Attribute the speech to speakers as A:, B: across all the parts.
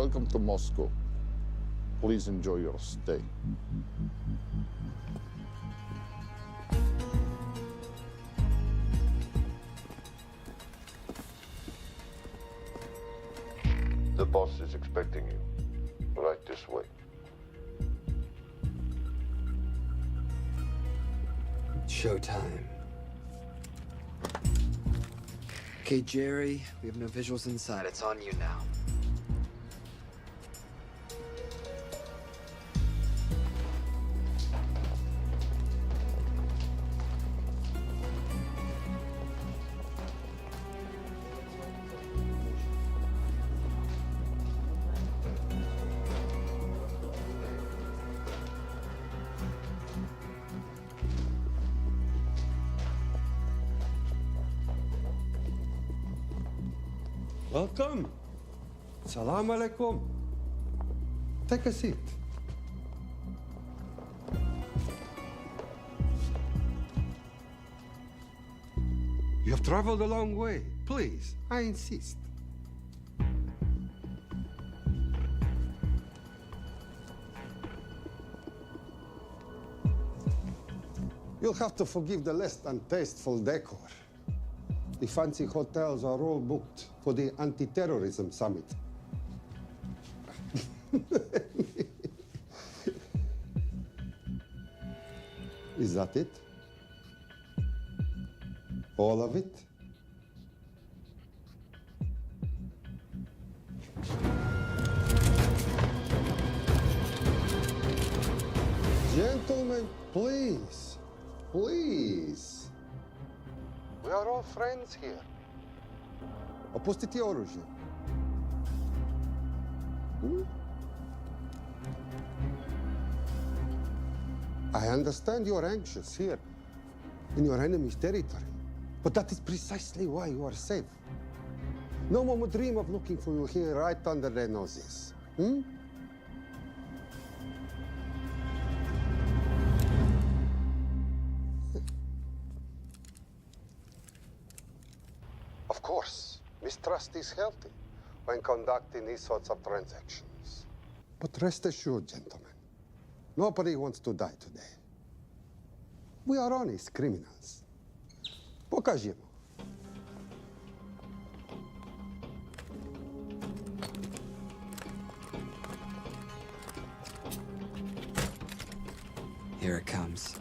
A: Welcome to Moscow. Please enjoy your stay.
B: The boss is expecting you. Right this way.
C: Showtime. Okay, Jerry, we have no visuals inside. It's on you now.
D: Welcome. Salam alaikum. Take a seat. You have traveled a long way. Please, I insist. You'll have to forgive the less than tasteful decor. The fancy hotels are all booked for the anti-terrorism summit. Is that it? All of it? Gentlemen, please, please. We are all friends here. Opustite oružje. I understand you are anxious here, in your enemy's territory. But that is precisely why you are safe. No one would dream of looking for you here right under their noses. Of course, mistrust is healthy when conducting these sorts of transactions. But rest assured, gentlemen, nobody wants to die today. We are honest criminals. Pokażemy.
C: Here it comes.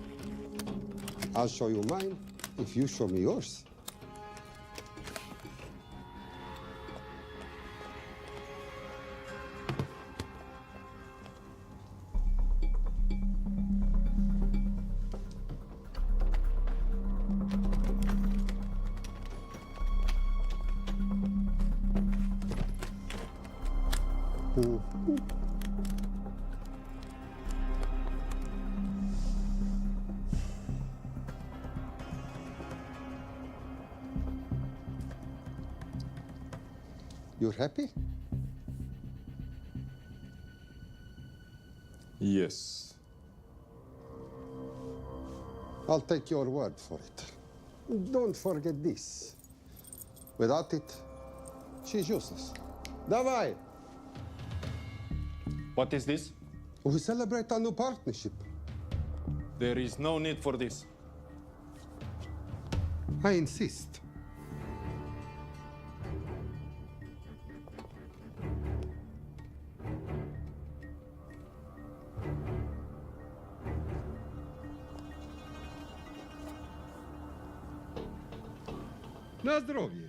D: I'll show you mine if you show me yours. You're happy?
A: Yes.
D: I'll take your word for it. Don't forget this. Without it, she's useless. Давай!
E: What is this?
D: We celebrate our new partnership.
E: There is no need for this.
D: I insist. Na zdrowie.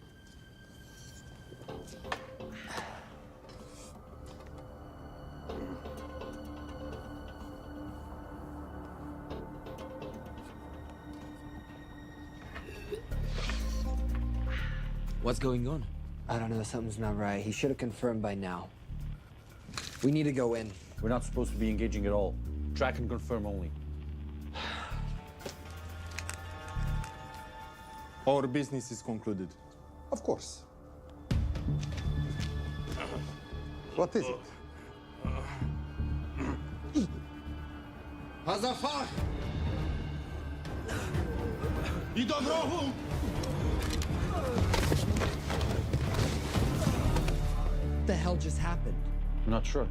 C: What's going on? I don't know, something's not right. He should have confirmed by now. We need to go in.
F: We're not supposed to be engaging at all. Track and confirm only.
E: Our business is concluded.
D: Of course. What is it?
G: Hazafar! I do rohu!
C: What the hell just happened?
F: I'm not sure.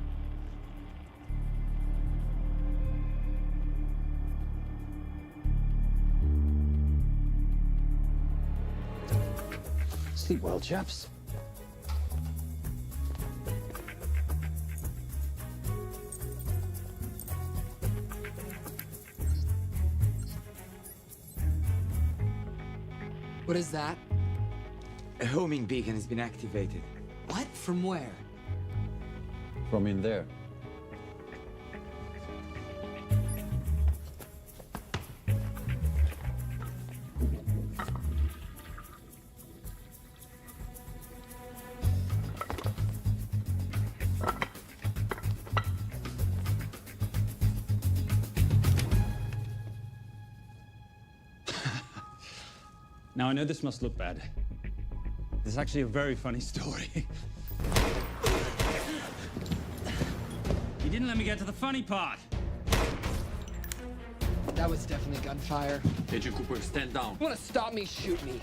F: Sleep well, chaps.
C: What is that?
H: A homing beacon has been activated.
C: What? From where?
F: From in there.
I: Now, I know this must look bad. This is actually a very funny story. You didn't let me get to the funny part.
C: That was definitely gunfire.
H: Agent Cooper, stand down.
C: You wanna stop me, shoot me.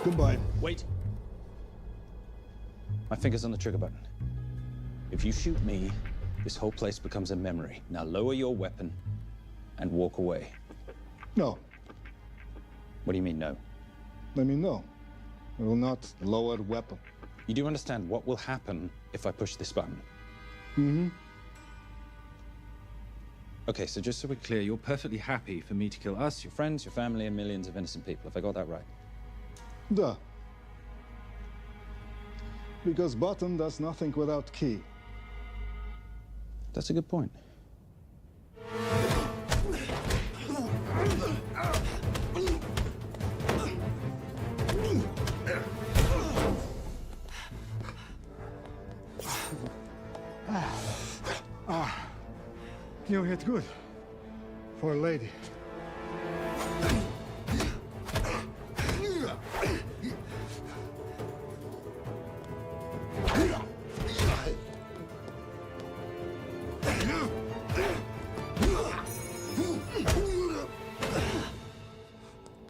G: Goodbye.
F: Wait. My finger's on the trigger button. If you shoot me, this whole place becomes a memory. Now lower your weapon and walk away.
G: No,
F: What do you mean, no?
G: let me know. I will not lower weapon.
F: You do understand what will happen if I push this button?
G: Mm-hmm.
F: Okay, so just so we're clear, you're perfectly happy for me to kill us, your friends, your family, and millions of innocent people. Have I got that right?
G: Duh. Because button does nothing without key.
F: That's a good point.
G: You hit good. For a lady.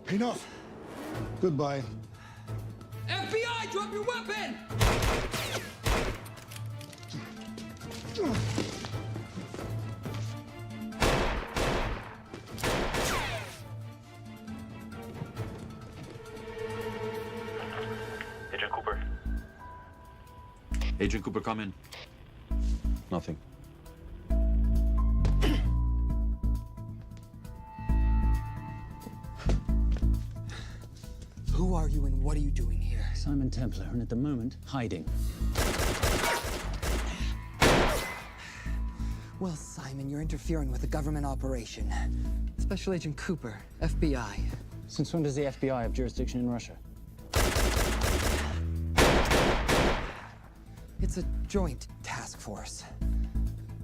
G: Enough. Goodbye.
C: FBI, drop your weapon!
J: Agent Cooper.
H: Agent Cooper, come in.
F: Nothing.
C: Who are you and what are you doing here?
F: Simon Templar, and at the moment, hiding.
C: Well, Simon, you're interfering with a government operation. Special Agent Cooper, FBI.
F: Since when does the FBI have jurisdiction in Russia?
C: It's a joint task force.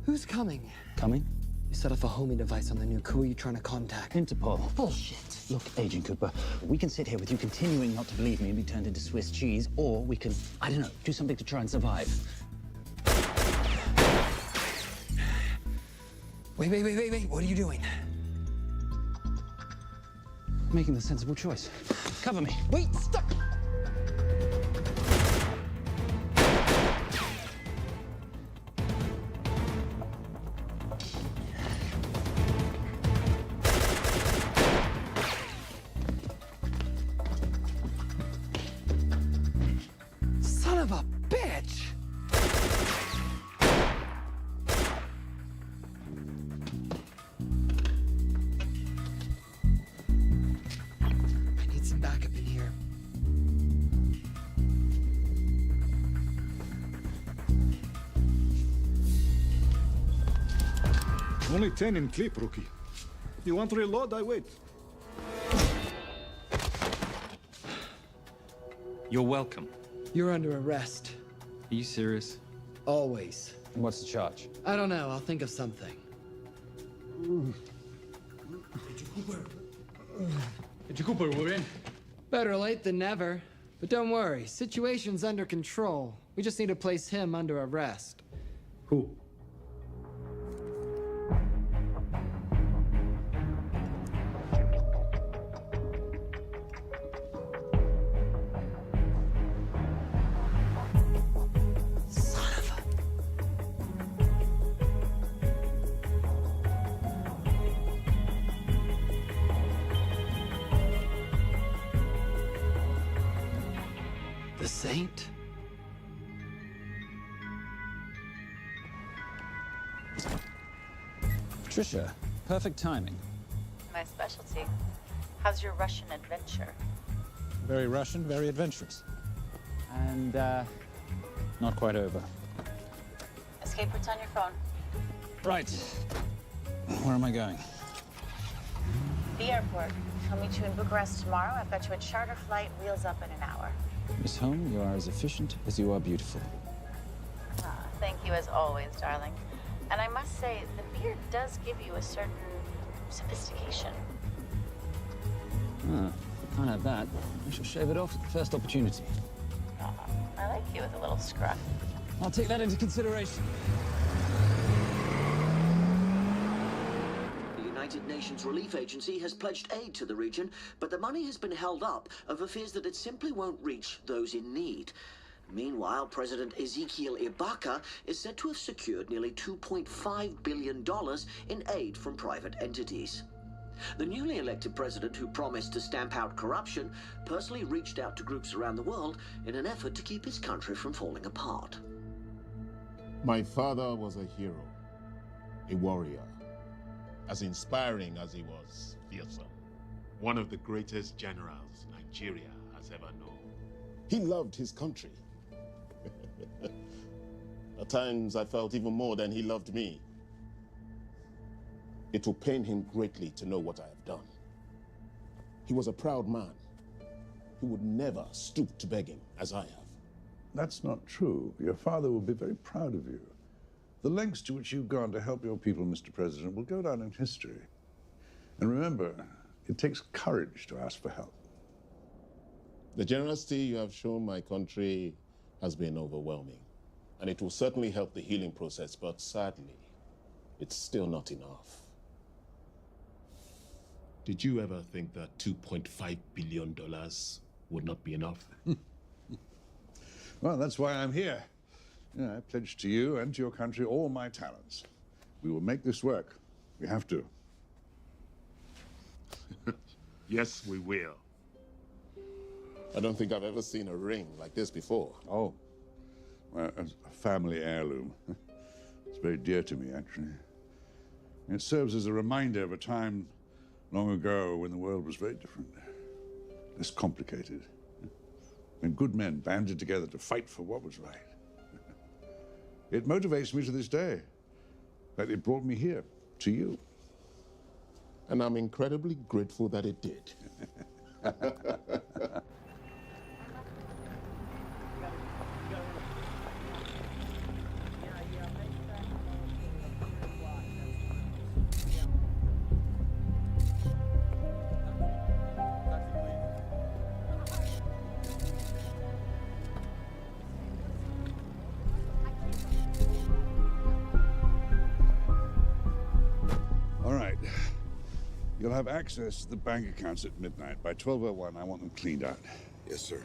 C: Who's coming?
F: Coming?
C: You set off a homing device on the nuke. Who are you trying to contact?
F: Interpol.
C: Bullshit.
F: Look, Agent Cooper, we can sit here with you continuing not to believe me and be turned into Swiss cheese, or we can, I don't know, do something to try and survive.
C: Wait. What are you doing?
F: Making the sensible choice. Cover me.
C: Wait, stop! Son of a bitch! I need some backup in here.
G: Only 10 in clip, rookie. You want to reload? I wait.
I: You're welcome.
C: You're under arrest.
I: Are you serious?
C: Always.
F: And what's the charge?
C: I don't know. I'll think of something.
I: Agent Cooper, we're in.
C: Better late than never. But don't worry. Situation's under control. We just need to place him under arrest.
I: Who?
C: Son of a... The Saint?
F: Patricia, perfect timing.
J: My specialty. How's your Russian adventure?
F: Very Russian, very adventurous. And, not quite over.
J: Escape routes on your phone.
F: Right. Where am I going?
J: The airport. I'll meet you in Bucharest tomorrow. I've got you a charter flight, wheels up in an hour.
F: Miss Holm, you are as efficient as you are beautiful.
J: Thank you as always, darling. And I must say, the beard does give you a certain sophistication.
F: Ah, can't have that. I shall shave it off at the first opportunity.
J: I like you with a little scruff.
F: I'll take that into consideration.
K: The United Nations Relief Agency has pledged aid to the region, but the money has been held up over fears that it simply won't reach those in need. Meanwhile, President Ezekiel Ibaka is said to have secured nearly $2.5 billion in aid from private entities. The newly elected president, who promised to stamp out corruption, personally reached out to groups around the world in an effort to keep his country from falling apart.
A: My father was a hero, a warrior, as inspiring as he was fearsome.
L: One of the greatest generals Nigeria has ever known.
A: He loved his country. At times, I felt even more than he loved me. It will pain him greatly to know what I have done. He was a proud man who would never stoop to begging as I have.
M: That's not true. Your father will be very proud of you. The lengths to which you've gone to help your people, Mr. President, will go down in history. And remember, it takes courage to ask for help.
A: The generosity you have shown my country has been overwhelming, and it will certainly help the healing process, but sadly, it's still not enough.
L: Did you ever think that $2.5 billion would not be enough?
M: Well, that's why I'm here. I pledge to you and to your country all my talents. We will make this work. We have to.
L: Yes, we will.
A: I don't think I've ever seen a ring like this before.
M: Oh, well, a family heirloom. It's very dear to me, actually. It serves as a reminder of a time long ago when the world was very different, less complicated, when good men banded together to fight for what was right. It motivates me to this day. That it brought me here, to you.
A: And I'm incredibly grateful that it did.
M: All right. You'll have access to the bank accounts at midnight. By 12:01, I want them cleaned out.
D: Yes, sir.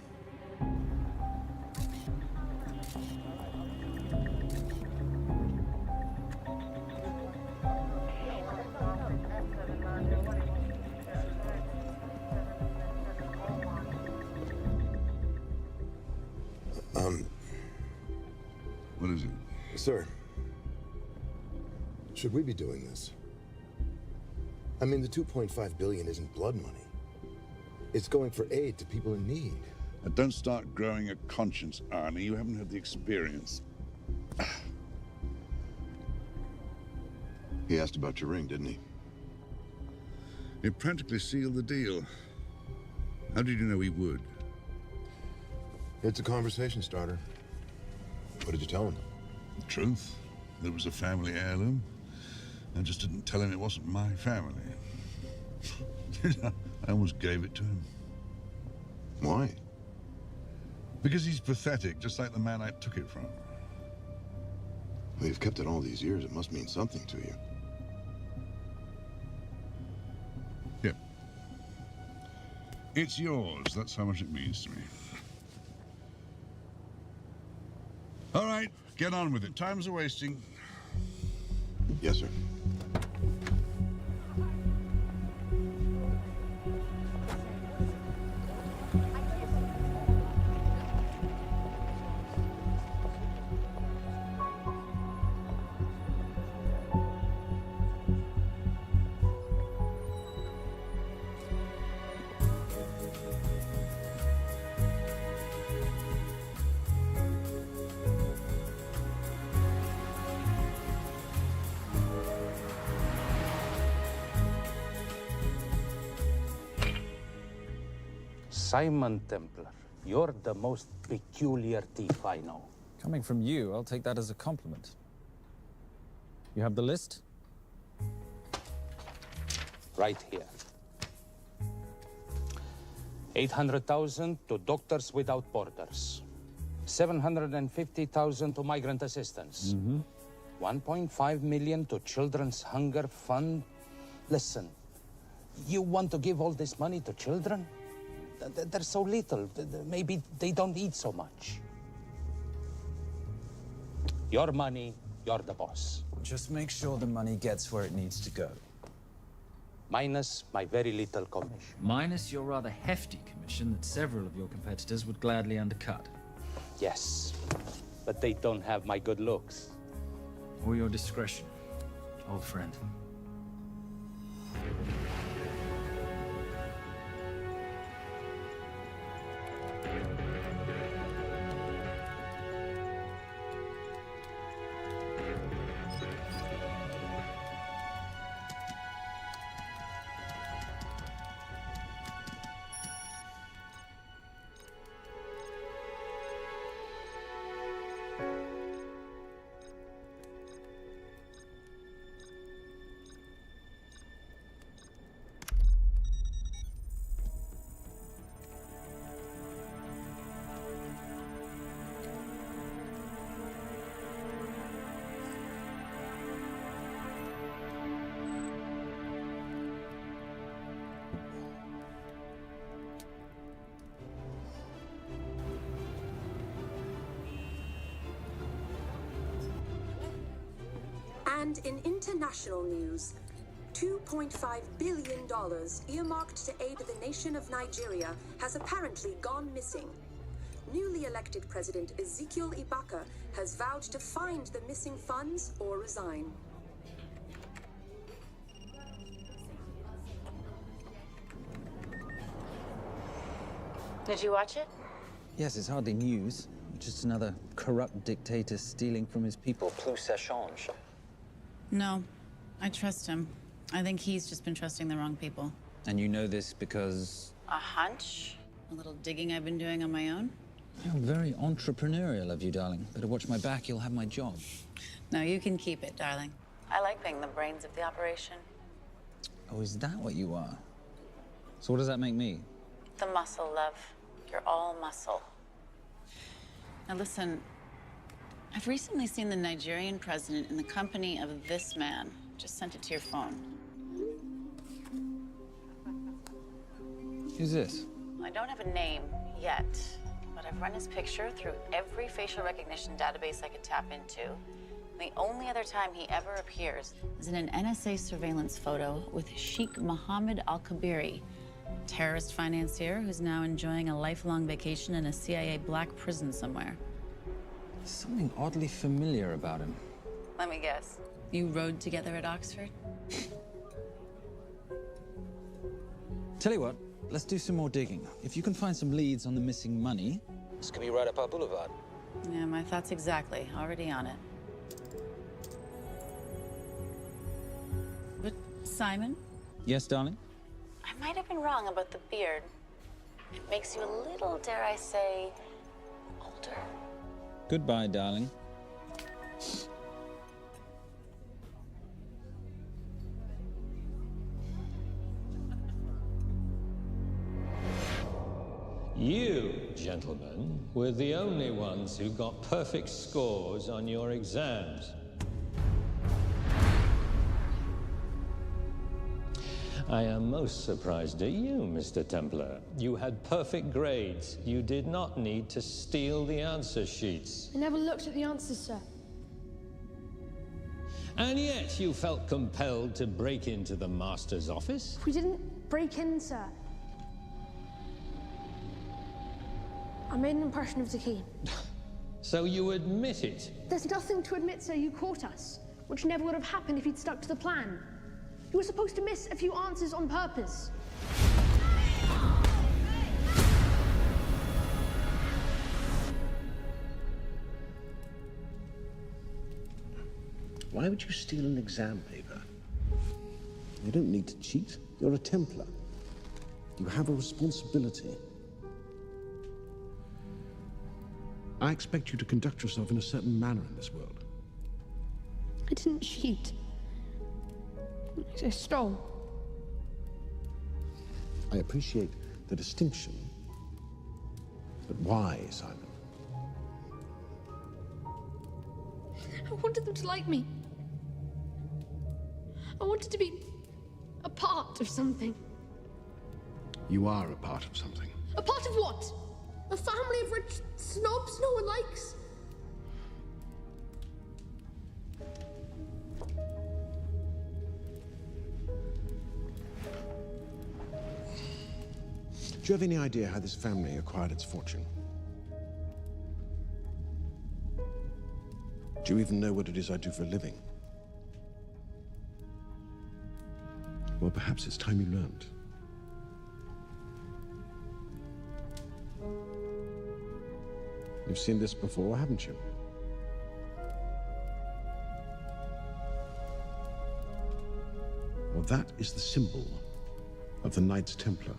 M: What is it?
N: Sir, should we be doing this? I mean, the $2.5 billion isn't blood money. It's going for aid to people in need.
M: Now, don't start growing a conscience, Arnie. You haven't had the experience.
N: He asked about your ring, didn't he?
M: It practically sealed the deal. How did you know he would?
N: It's a conversation starter. What did you tell him?
M: The truth. There was a family heirloom. I just didn't tell him it wasn't my family. I almost gave it to him.
N: Why?
M: Because he's pathetic, just like the man I took it from.
N: Well, you've kept it all these years. It must mean something to you.
M: Yep. It's yours. That's how much it means to me. All right, get on with it. Time's a-wasting.
N: Yes, sir.
F: Simon Templar, you're the most peculiar thief I know.
I: Coming from you, I'll take that as a compliment. You have the list?
F: Right here. 800,000 to Doctors Without Borders. 750,000 to migrant assistance. 1.5 million to Children's Hunger Fund. Listen, you want to give all this money to children? They're so little. Maybe they don't eat so much. Your money, you're the boss.
I: Just make sure the money gets where it needs to go.
F: Minus my very little commission.
O: Minus your rather hefty commission that several of your competitors would gladly undercut.
F: Yes, but they don't have my good looks.
O: Or your discretion, old friend.
P: And in international news, $2.5 billion earmarked to aid the nation of Nigeria has apparently gone missing. Newly elected President Ezekiel Ibaka has vowed to find the missing funds or resign.
J: Did you watch it?
I: Yes, it's hardly news. Just another corrupt dictator stealing from his people. Plus ça change.
Q: No, I trust him. I think he's just been trusting the wrong people.
I: And you know this because...
Q: A hunch? A little digging I've been doing on my own?
I: You're very entrepreneurial of you, darling. Better watch my back, you'll have my job.
Q: No, you can keep it, darling.
J: I like being the brains of the operation.
I: Oh, is that what you are? So what does that make me?
J: The muscle, love. You're all muscle.
Q: Now listen, I've recently seen the Nigerian president in the company of this man. Just sent it to your phone.
I: Who's this?
J: I don't have a name yet, but I've run his picture through every facial recognition database I could tap into. The only other time he ever appears
Q: is in an NSA surveillance photo with Sheikh Mohammed Al-Kabiri, terrorist financier who's now enjoying a lifelong vacation in a CIA black prison somewhere.
I: There's something oddly familiar about him.
J: Let me guess.
Q: You rode together at Oxford?
I: Tell you what, let's do some more digging. If you can find some leads on the missing money, this could be right up our boulevard.
Q: Yeah, my thoughts exactly. Already on it. Simon,
I: Yes, darling?
J: I might have been wrong about the beard. It makes you a little, dare I say, older.
I: Goodbye, darling.
R: You, gentlemen, were the only ones who got perfect scores on your exams. I am most surprised at you, Mr. Templar. You had perfect grades. You did not need to steal the answer sheets.
S: I never looked at the answers, sir.
R: And yet you felt compelled to break into the master's office?
S: We didn't break in, sir. I made an impression of the key.
R: So you admit it?
S: There's nothing to admit, sir. You caught us, which never would have happened if you'd stuck to the plan. You were supposed to miss a few answers on purpose.
T: Why would you steal an exam paper? You don't need to cheat. You're a Templar. You have a responsibility. I expect you to conduct yourself in a certain manner in this world.
S: I didn't cheat. I stole.
T: I appreciate the distinction. But why, Simon?
S: I wanted them to like me. I wanted to be a part of something.
T: You are a part of something.
S: A part of what? A family of rich snobs no one likes?
T: Do you have any idea how this family acquired its fortune? Do you even know what it is I do for a living? Well, perhaps it's time you learned. You've seen this before, haven't you? Well, that is the symbol of the Knights Templar.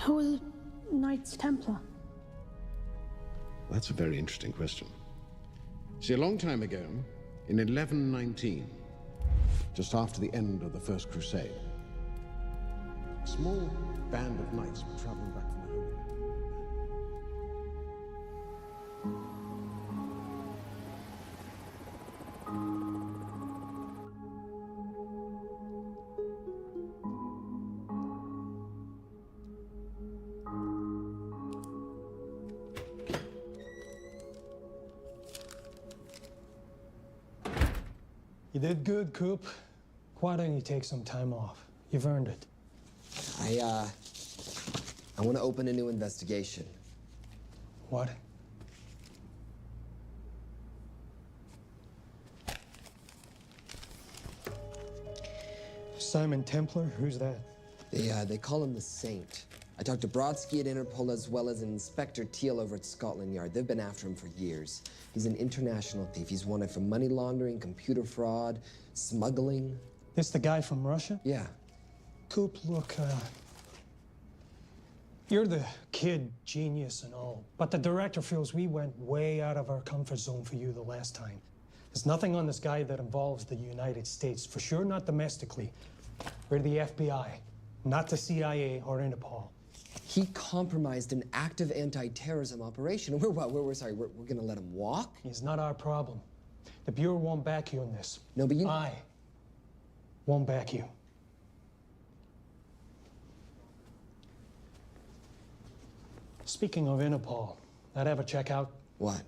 S: Who are the Knights Templar?
T: That's a very interesting question. See, a long time ago, in 1119, just after the end of the First Crusade, a small band of knights were traveling back from the Holy Land.
U: You did good, Coop. Why don't you take some time off? You've earned it.
C: I want to open a new investigation.
U: What? Simon Templar? Who's that?
C: They call him the Saint. I talked to Brodsky at Interpol as well as Inspector Teal over at Scotland Yard. They've been after him for years. He's an international thief. He's wanted for money laundering, computer fraud, smuggling.
U: This the guy from Russia?
C: Yeah.
U: Coop, look, you're the kid genius and all, but the director feels we went way out of our comfort zone for you the last time. There's nothing on this guy that involves the United States, for sure not domestically. We're the FBI, not the CIA or Interpol.
C: He compromised an active anti-terrorism operation. We're gonna let him walk?
U: It's not our problem. The Bureau won't back you on this.
C: No, but
U: I won't back you. Speaking of Interpol, that ever check out?
C: What?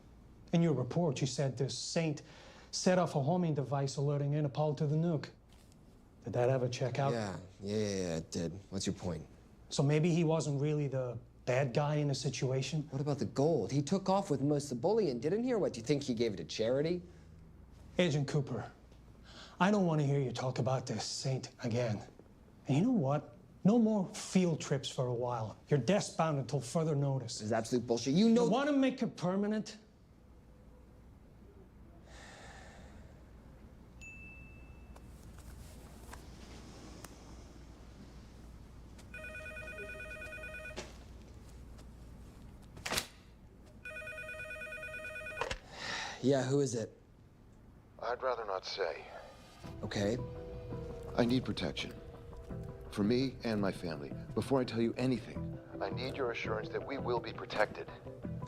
U: In your report, you said this Saint set off a homing device alerting Interpol to the nuke. Did that ever check out?
C: Yeah, it did. What's your point?
U: So maybe he wasn't really the bad guy in the situation?
C: What about the gold? He took off with most of the bullion, didn't he? Or what, do you think he gave it to charity?
U: Agent Cooper, I don't want to hear you talk about this Saint again. And you know what? No more field trips for a while. You're desk-bound until further notice.
C: This is absolute bullshit. You know...
U: You want to make it permanent?
C: Yeah, who is it?
N: I'd rather not say.
C: Okay.
N: I need protection. For me and my family. Before I tell you anything, I need your assurance that we will be protected.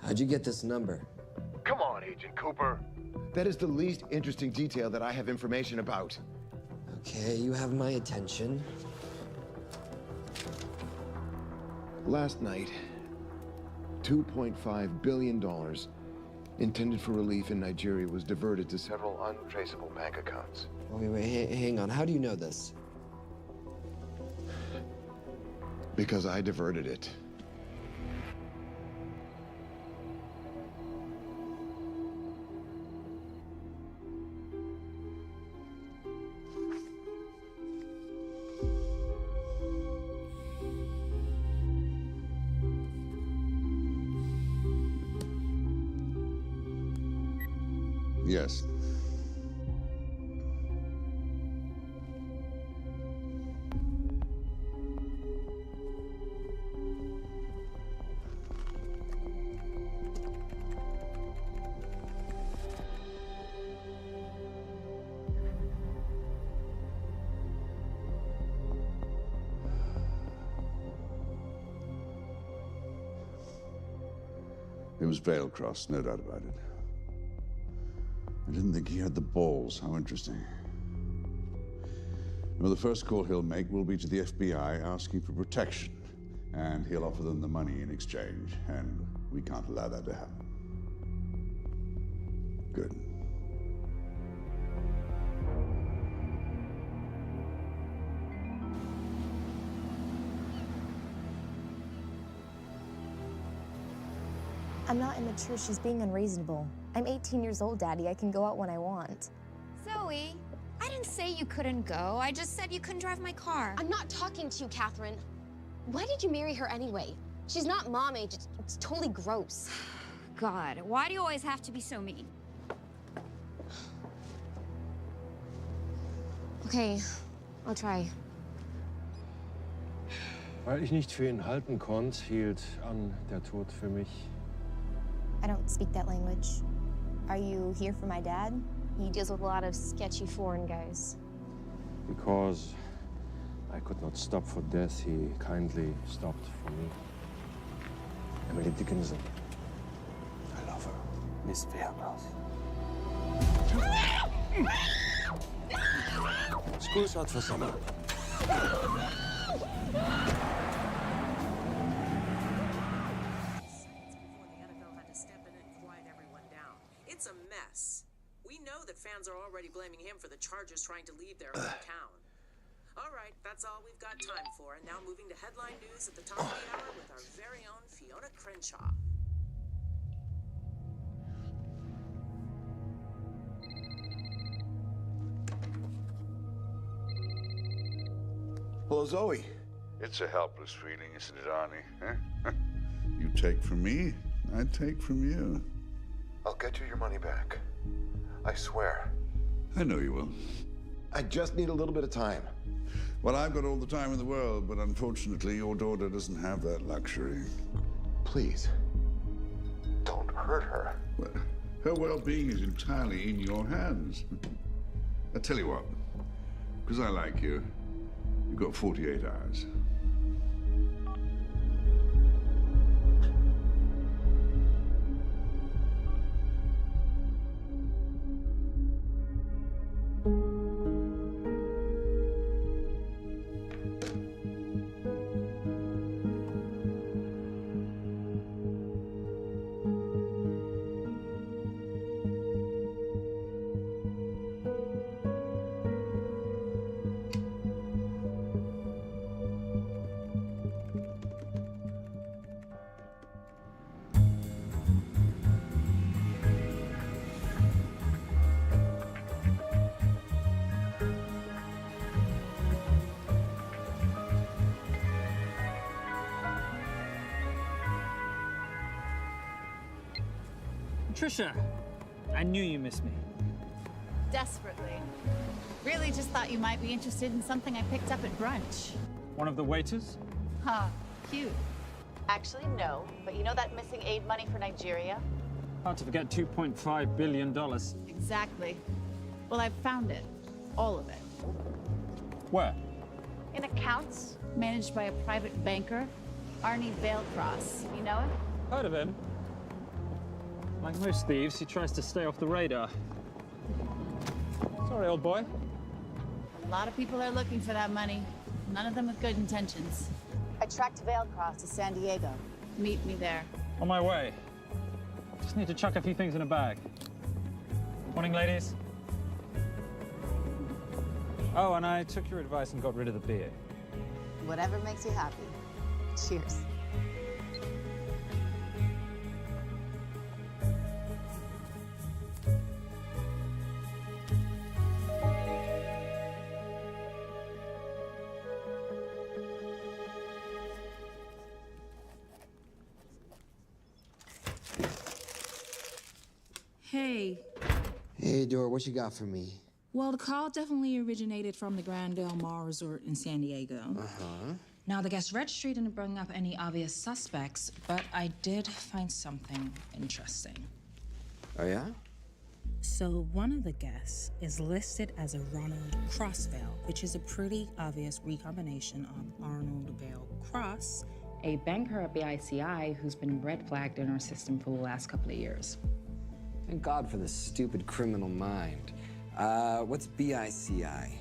C: How'd you get this number?
N: Come on, Agent Cooper. That is the least interesting detail that I have information about.
C: Okay, you have my attention.
N: Last night, $2.5 billion intended for relief in Nigeria was diverted to several untraceable bank accounts.
C: Wait, hang on. How do you know this?
N: Because I diverted it.
M: Yes. It was Veilcross, no doubt about it. I didn't think he had the balls. How interesting. Well, the first call he'll make will be to the FBI asking for protection. And he'll offer them the money in exchange. And we can't allow that to happen. Good.
B: I'm not immature. She's being unreasonable. I'm 18 years old, Daddy. I can go out when I want.
V: Zoe, I didn't say you couldn't go. I just said you couldn't drive my car.
W: I'm not talking to you, Catherine. Why did you marry her anyway? She's not mom age. It's totally gross.
V: God, why do you always have to be so mean?
W: Okay, I'll try.
X: Weil ich nicht für ihn halten konnte, hielt an der Tod für mich.
B: I don't speak that language. Are you here for my dad?
W: He deals with a lot of sketchy foreign guys.
X: Because I could not stop for death, he kindly stopped for me. Emily Dickinson. I love her. Miss Fairmouth. School's out for summer.
Y: It's a mess. We know that fans are already blaming him for the Chargers trying to leave their hometown. All right, that's all we've got time for. And now moving to headline news at the top of the hour with our very own Fiona Crenshaw.
N: Hello, Zoe.
M: It's a helpless feeling, isn't it, Arnie? Huh? You take from me, I take from you.
N: I'll get you your money back. I swear.
M: I know you will.
N: I just need a little bit of time.
M: Well, I've got all the time in the world, but unfortunately, your daughter doesn't have that luxury.
N: Please, don't hurt her.
M: Well, her well-being is entirely in your hands. I tell you what, because I like you, you've got 48 hours.
O: Trisha, I knew you missed me.
J: Desperately. Really just thought you might be interested in something I picked up at brunch.
O: One of the waiters?
J: Huh, cute. Actually, no. But you know that missing aid money for Nigeria?
I: Hard to forget $2.5 billion.
Q: Exactly. Well, I've found it. All of it.
I: Where?
Q: In accounts managed by a private banker, Arnie Vailcross. You know him?
I: Heard of him? Like most thieves, he tries to stay off the radar. Sorry, old boy.
Q: A lot of people are looking for that money. None of them with good intentions. I tracked Vailcross to San Diego. Meet me there.
I: On my way. Just need to chuck a few things in a bag. Morning, ladies. Oh, and I took your advice and got rid of the beer.
J: Whatever makes you happy. Cheers.
E: Hey.
C: Hey, Dora, what you got for me?
E: Well, the call definitely originated from the Grand Del Mar Resort in San Diego.
C: Uh-huh.
E: Now, the guest registry didn't bring up any obvious suspects, but I did find something interesting.
C: Oh, yeah?
E: So one of the guests is listed as a Ronald Crossvale, which is a pretty obvious recombination of Arnold Vale Cross, a banker at BICI who's been red flagged in our system for the last couple of years.
C: Thank God for this stupid criminal mind. What's BICI?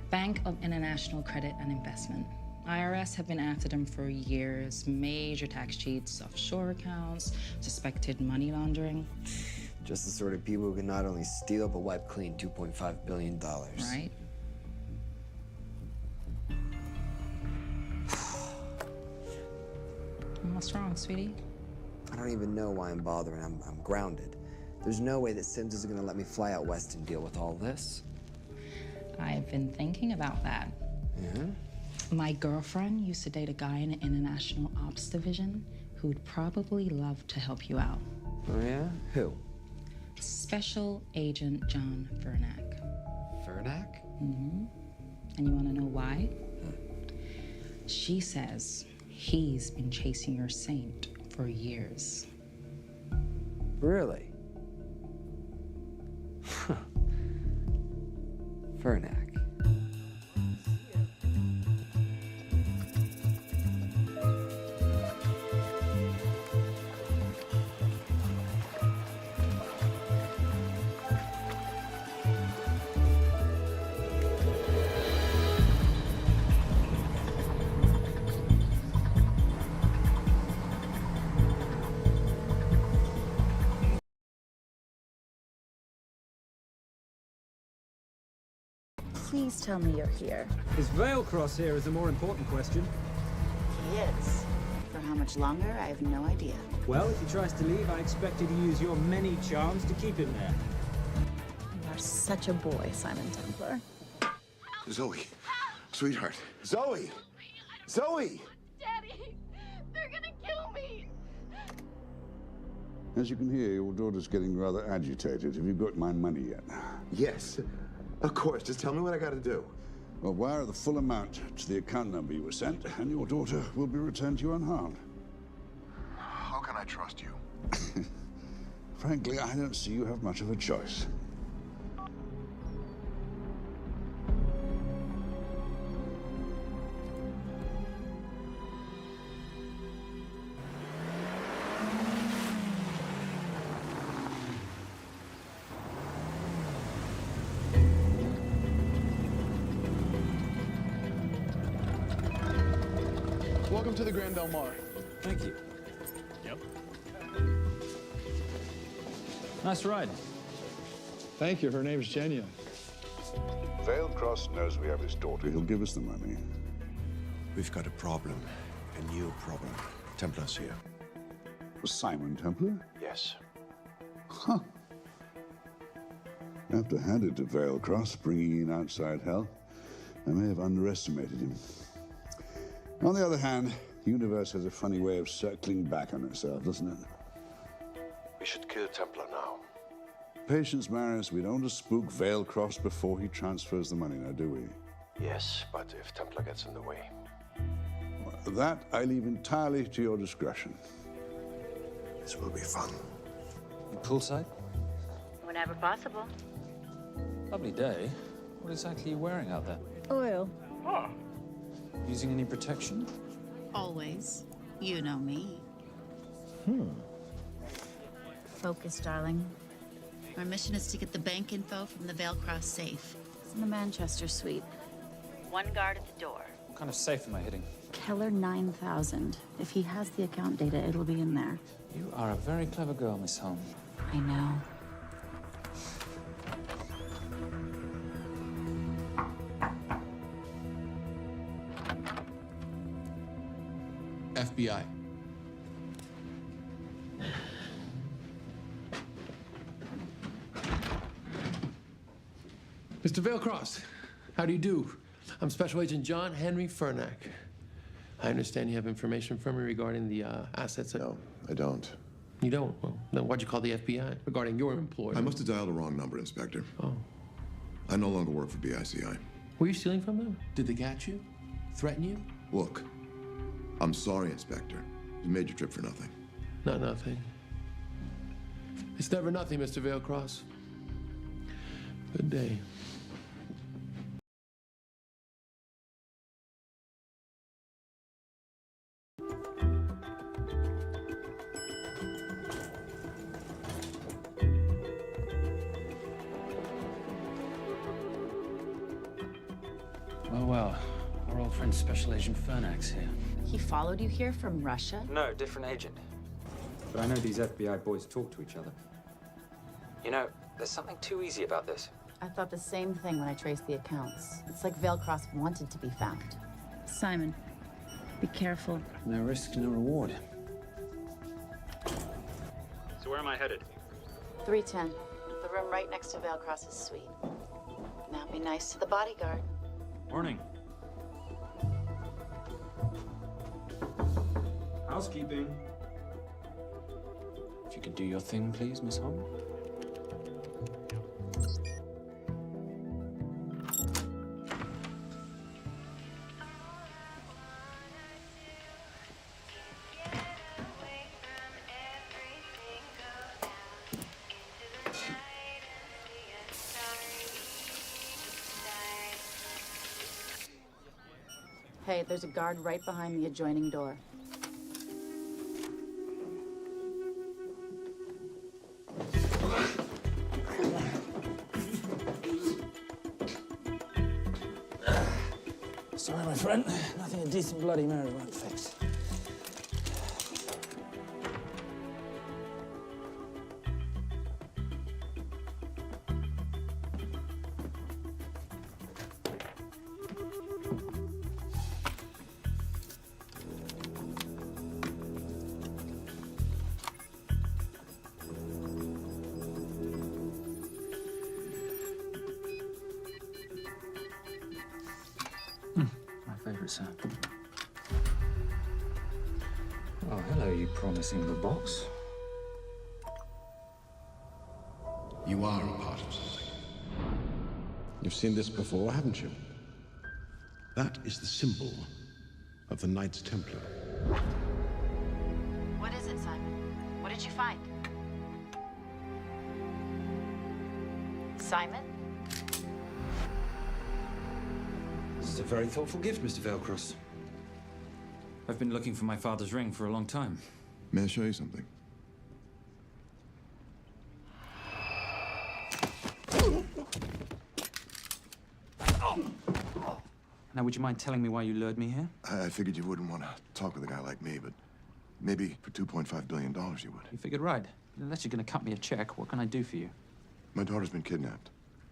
E: Bank of International Credit and Investment. IRS have been after them for years. Major tax cheats, offshore accounts, suspected money laundering.
C: Just the sort of people who can not only steal but wipe clean $2.5 billion.
E: Right. What's wrong, sweetie?
C: I don't even know why I'm bothering. I'm grounded. There's no way that Sims is gonna let me fly out west and deal with all this.
E: I've been thinking about that.
C: Yeah?
E: My girlfriend used to date a guy in the International Ops Division who'd probably love to help you out.
C: Oh, yeah? Who?
E: Special Agent John Vernack.
C: Vernack?
E: Mm-hmm. And you want to know why? She says he's been chasing your saint for years.
C: Really? Vernack.
Q: Please tell me you're here.
I: Is Vailcross here is a more important question.
Q: He is. For how much longer, I have no idea.
I: Well, if he tries to leave, I expect you to use your many charms to keep him there.
Q: You are such a boy, Simon Templar.
N: Zoe, sweetheart. Zoe! Zoe!
S: Daddy, they're gonna kill me.
M: As you can hear, your daughter's getting rather agitated. Have you got my money yet?
N: Yes, of course. Just tell me what I gotta do.
M: Well, wire the full amount to the account number you were sent, and your daughter will be returned to you unharmed.
N: How can I trust you?
M: Frankly, I don't see you have much of a choice.
G: Welcome to the Grand Del Mar.
I: Thank you.
G: Yep.
I: Nice ride.
G: Thank you. Her name's Genya.
M: Vailcross knows we have his daughter. He'll give us the money.
N: We've got a problem. A new problem. Templar's here.
M: Was Simon Templar?
N: Yes.
M: Huh. I have to hand it to Vailcross, bringing in outside help. I may have underestimated him. On the other hand, the universe has a funny way of circling back on itself, doesn't it?
N: We should kill Templar now.
M: Patience, Maris. We don't want to spook Vailcross before he transfers the money, now, do we?
N: Yes, but if Templar gets in the way.
M: Well, that I leave entirely to your discretion.
N: This will be fun.
I: Poolside?
Q: Whenever possible.
I: Lovely day. What exactly are you wearing out there?
Q: Oil.
I: Using any protection?
Q: Always. You know me. Focus, darling. Our mission is to get the bank info from the Veilcross safe. It's in the Manchester suite. One guard at the door.
I: What kind of safe am I hitting?
Q: Keller 9000. If he has the account data, it'll be in there.
I: You are a very clever girl, Miss Holm.
Q: I know.
A: FBI. Mr. Veilcross, how do you do? I'm Special Agent John Henry Fernack. I understand you have information from me regarding the assets.
N: No, I don't.
A: You don't? Well, then why'd you call the FBI regarding your employer?
N: I must have dialed the wrong number, Inspector.
A: Oh.
N: I no longer work for BICI.
A: Were you stealing from them? Did they catch you? Threaten you?
N: Look, I'm sorry, Inspector. You made your trip for nothing.
A: Not nothing. It's never nothing, Mr. Veilcross. Good day.
O: Well, our old friend Special Agent Fernack's here.
Q: He followed you here from Russia?
O: No, different agent. But I know these FBI boys talk to each other. You know, there's something too easy about this.
Q: I thought the same thing when I traced the accounts. It's like Veilcross wanted to be found. Simon, be careful.
O: No risk, no reward.
D: So where am I headed?
Q: 310. The room right next to Veilcross's suite. Now be nice to the bodyguard.
D: Morning. Housekeeping.
I: If you could do your thing, please, Miss Holm.
Q: Hey, there's a guard right behind the adjoining door.
I: Sorry, my friend. Nothing a decent Bloody Mary won't fix. Sound. Oh, hello, you promising the box.
T: You are a part of something. You've seen this before, haven't you? That is the symbol of the Knights Templar.
Q: What is it, Simon? What did you find? Simon?
O: This is a very thoughtful gift, Mr. Veilcross. I've been looking for my father's ring for a long time.
N: May I show you something?
O: Now, would you mind telling me why you lured me here?
N: I figured you wouldn't want to talk with a guy like me, but maybe for $2.5 billion you would.
O: You figured right. Unless you're going to cut me a check, what can I do for you?
N: My daughter's been kidnapped.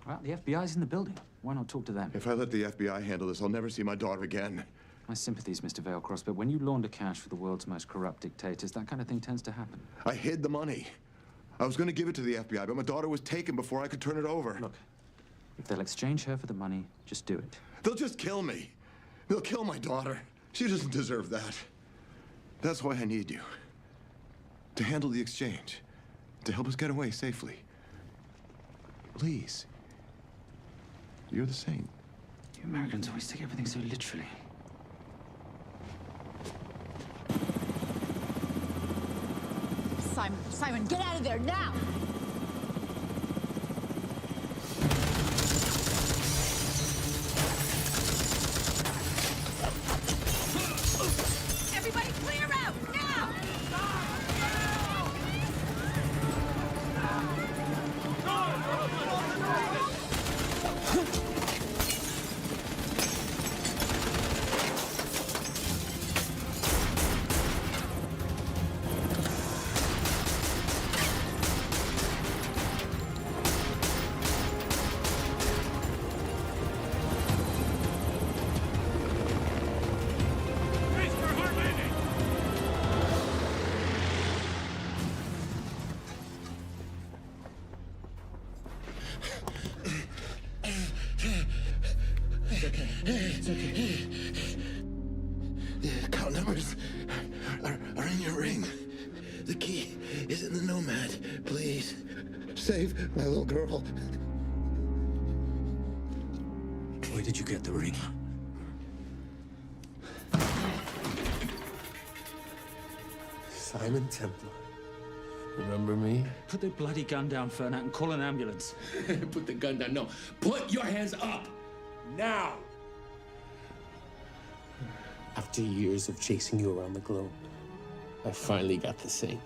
O: Well, the FBI's in the building. Why not talk to them?
N: If I let the FBI handle this, I'll never see my daughter again.
O: My sympathies, Mr. Veilcross, but when you launder cash for the world's most corrupt dictators, that kind of thing tends to happen.
N: I hid the money. I was going to give it to the FBI, but my daughter was taken before I could turn it over.
O: Look, if they'll exchange her for the money, just do it.
N: They'll just kill me. They'll kill my daughter. She doesn't deserve that. That's why I need you. To handle the exchange. To help us get away safely. Please. You're the saint.
O: You Americans always take everything so literally.
Q: Simon, get out of there now! Everybody clear out, now!
A: It's okay. The account numbers are in your ring. The key is in the Nomad. Please, save my little girl. Where did you get the ring? Simon Templar. Remember me?
I: Put the bloody gun down, Fernak, and call an ambulance.
A: Put the gun down. No. Put your hands up. Now. After years of chasing you around the globe, I finally got the thing.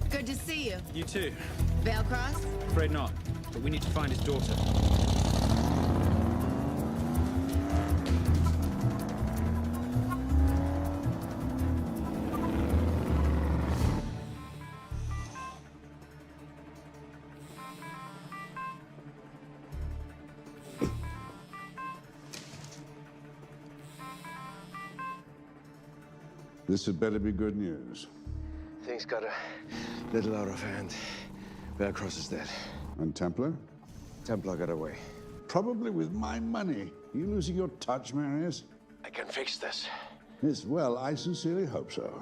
Q: Good to see you.
I: You too.
Q: Vale Cross?
I: Afraid not, but we need to find his daughter.
M: This had better be good news.
F: Things got a little out of hand. Velcross is dead.
M: And Templar?
F: Templar got away.
M: Probably with my money. Are you losing your touch, Marius?
F: I can fix this.
M: Yes, well, I sincerely hope so.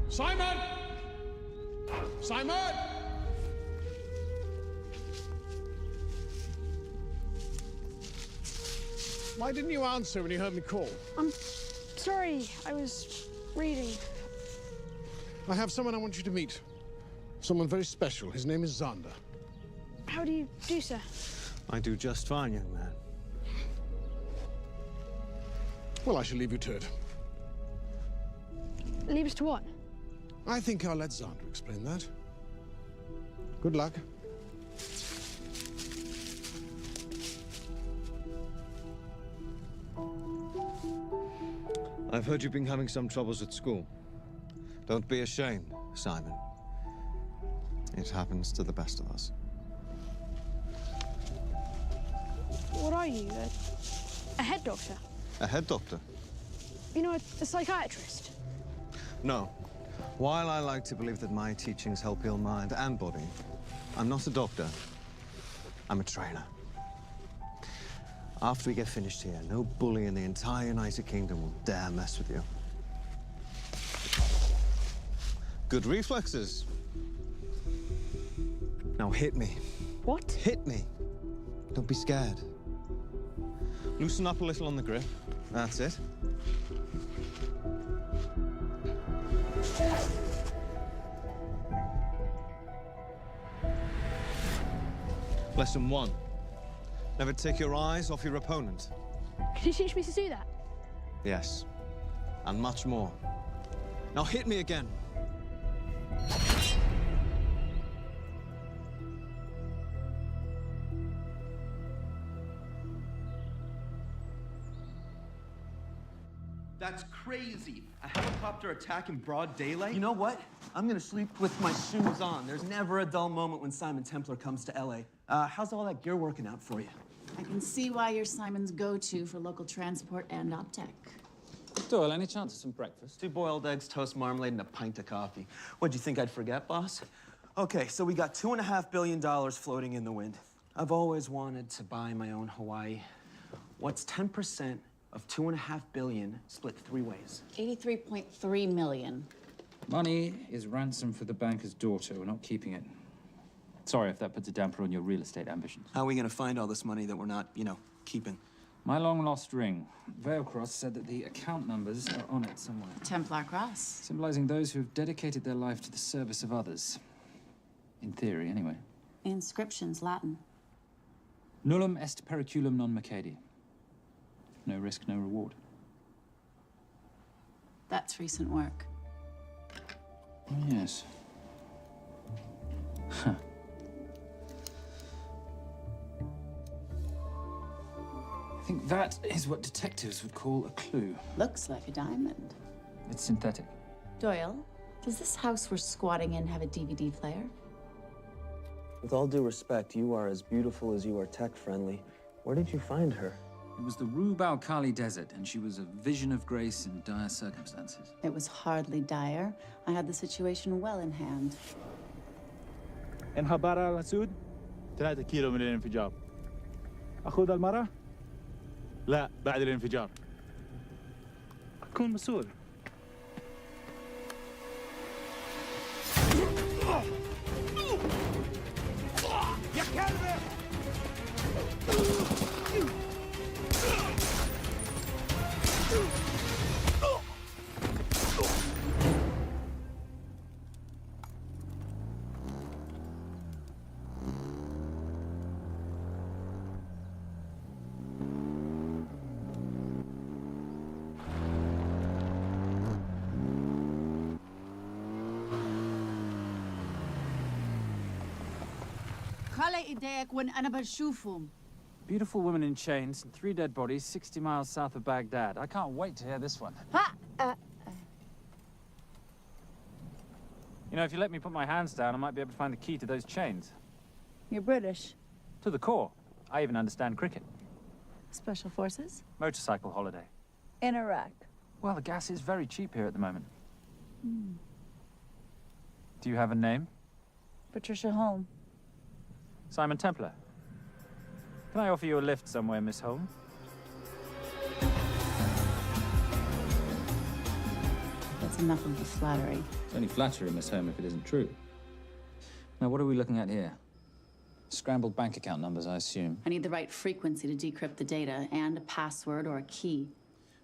T: Simon! Simon! Why didn't you answer when you heard me call?
S: I'm sorry, I was reading.
T: I have someone I want you to meet. Someone very special. His name is Xander.
S: How do you do, sir?
F: I do just fine, young man.
T: Well, I shall leave you to it.
S: Leave us to what?
T: I think I'll let Xander explain that. Good luck.
F: I've heard you've been having some troubles at school. Don't be ashamed, Simon. It happens to the best of us.
S: What are you? A head doctor?
F: A head doctor?
S: You know, a psychiatrist?
F: No. While I like to believe that my teachings help heal mind and body, I'm not a doctor. I'm a trainer. After we get finished here, no bully in the entire United Kingdom will dare mess with you. Good reflexes. Now hit me.
S: What?
F: Hit me. Don't be scared. Loosen up a little on the grip. That's it. Lesson 1. Never take your eyes off your opponent.
S: Can you teach me to do that?
F: Yes. And much more. Now hit me again.
H: That's crazy. A helicopter attack in broad daylight? You know what? I'm gonna sleep with my shoes on. There's never a dull moment when Simon Templar comes to LA. How's all that gear working out for you?
J: I can see why you're Simon's go-to for local transport and optech.
I: Doyle, any chance of some breakfast?
H: 2 boiled eggs, toast, marmalade, and a pint of coffee. What'd you think I'd forget, boss? Okay, so we got $2.5 billion floating in the wind. I've always wanted to buy my own Hawaii. What's 10% of $2.5 billion split 3 ways?
Q: 83.3 million.
I: Money is ransom for the banker's daughter. We're not keeping it. Sorry if that puts a damper on your real estate ambitions.
H: How are we gonna find all this money that we're not, keeping?
I: My long-lost ring. Veilcross said that the account numbers are on it somewhere.
Q: Templar Cross.
I: Symbolizing those who have dedicated their life to the service of others. In theory, anyway.
Q: The inscription's Latin.
I: Nullum est periculum non mercedi. No risk, no reward.
Q: That's recent work.
I: Oh, yes. Huh. I think that is what detectives would call a clue.
Q: Looks like a diamond.
I: It's synthetic.
Q: Doyle, does this house we're squatting in have a DVD player?
H: With all due respect, you are as beautiful as you are tech-friendly. Where did you find her?
I: It was the Rub al-Khali Desert, and she was a vision of grace in dire circumstances.
Q: It was hardly dire. I had the situation well in hand.
K: انخبر على السود 3 كيلو من الانفجار. أخذ المرة؟ لا بعد الانفجار. أكون مسؤول. يا كلبة!
Q: خلي ايديك وين أنا بشوفهم.
I: Beautiful woman in chains and 3 dead bodies 60 miles south of Baghdad. I can't wait to hear this one. You know, if you let me put my hands down, I might be able to find the key to those chains.
Q: You're British.
I: To the core. I even understand cricket.
Q: Special Forces?
I: Motorcycle holiday.
Q: In Iraq.
I: Well, the gas is very cheap here at the moment. Do you have a name?
Q: Patricia Holm.
I: Simon Templar. Can I offer you a lift somewhere, Miss Holm?
Q: That's enough of the flattery.
I: It's only flattery, Miss Holm, if it isn't true. Now, what are we looking at here? Scrambled bank account numbers, I assume.
Q: I need the right frequency to decrypt the data and a password or a key.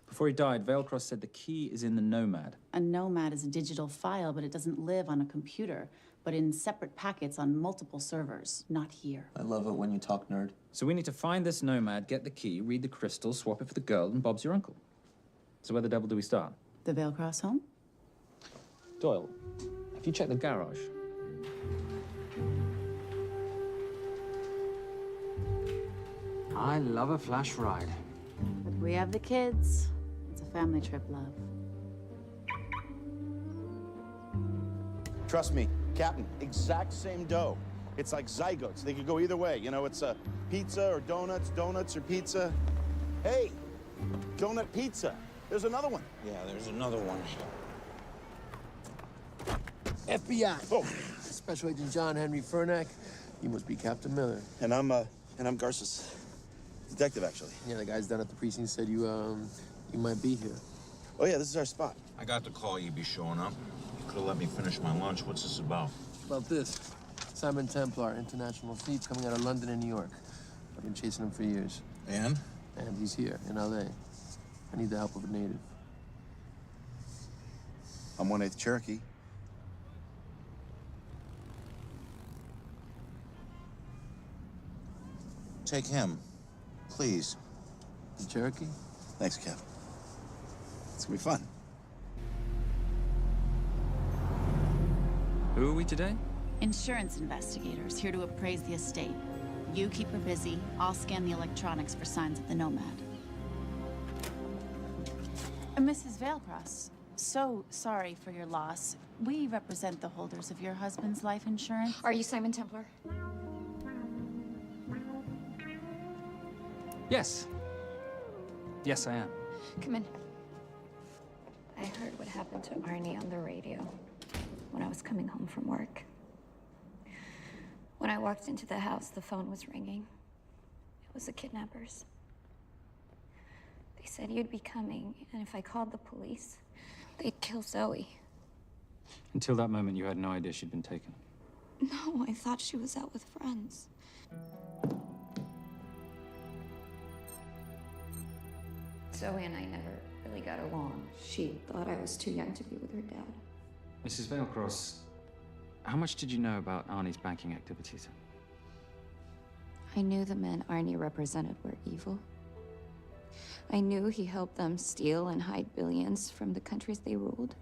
I: Before he died, Veilcross said the key is in the Nomad.
Q: A Nomad is a digital file, but it doesn't live on a computer, but in separate packets on multiple servers, not here.
H: I love it when you talk nerd.
I: So we need to find this Nomad, get the key, read the crystal, swap it for the girl, and Bob's your uncle. So where the devil do we start?
Q: The Veilcross home?
I: Doyle, have you checked the garage? I love a flash ride.
Q: But we have the kids. It's a family trip, love.
L: Trust me, Captain, exact same dough. It's like zygotes. They could go either way. You know, it's pizza or donuts, donuts or pizza. Hey, donut pizza. There's another one.
A: Yeah, there's another one.
P: FBI.
L: Oh.
P: Special Agent John Henry Furnack. You must be Captain Miller.
L: And I'm Garces. Detective, actually.
P: Yeah, the guys down at the precinct said you might be here.
L: Oh, yeah, this is our spot.
A: I got the call you'd be showing up. You could have let me finish my lunch. What's this about?
P: About this. Simon Templar, international thief coming out of London and New York. I've been chasing him for years.
A: And?
P: And he's here, in L.A. I need the help of a native.
L: I'm 1/8 Cherokee.
A: Take him, please.
P: The Cherokee?
L: Thanks, Cap. It's gonna be fun.
I: Who are we today?
Q: Insurance investigators here to appraise the estate. You keep her busy. I'll scan the electronics for signs of the Nomad. Mrs. Veilcross, so sorry for your loss. We represent the holders of your husband's life insurance.
V: Are you Simon Templar?
I: Yes. Yes, I am.
V: Come in. I heard what happened to Arnie on the radio when I was coming home from work. When I walked into the house, the phone was ringing. It was the kidnappers. They said you'd be coming, and if I called the police, they'd kill Zoe.
O: Until that moment, you had no idea she'd been taken.
V: No, I thought she was out with friends. Zoe and I never really got along. She thought I was too young to be with her dad.
O: Mrs. Veilcross, how much did you know about Arnie's banking activities?
V: I knew the men Arnie represented were evil. I knew he helped them steal and hide billions from the countries they ruled.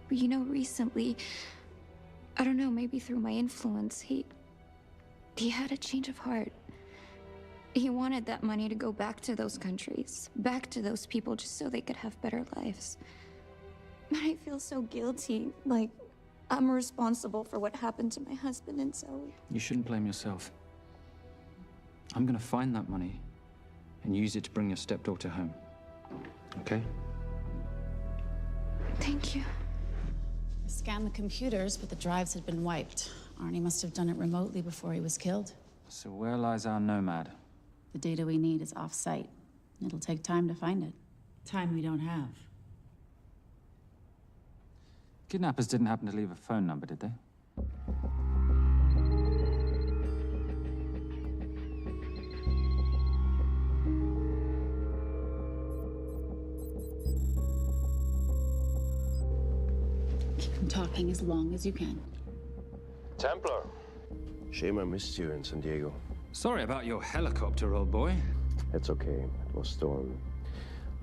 V: But you know, recently, I don't know, maybe through my influence, he had a change of heart. He wanted that money to go back to those countries, back to those people, just so they could have better lives. But I feel so guilty, like I'm responsible for what happened to my husband and Zoe.
O: You shouldn't blame yourself. I'm gonna find that money and use it to bring your stepdaughter home. Okay?
V: Thank you.
Q: I scanned the computers, but the drives had been wiped. Arnie must have done it remotely before he was killed.
O: So where lies our nomad?
Q: The data we need is off-site. It'll take time to find it. Time we don't have.
O: Kidnappers didn't happen to leave a phone number, did they?
Q: Keep them talking as long as you can.
B: Templar. Shame I missed you in San Diego.
O: Sorry about your helicopter, old boy.
B: It's okay. It was stolen.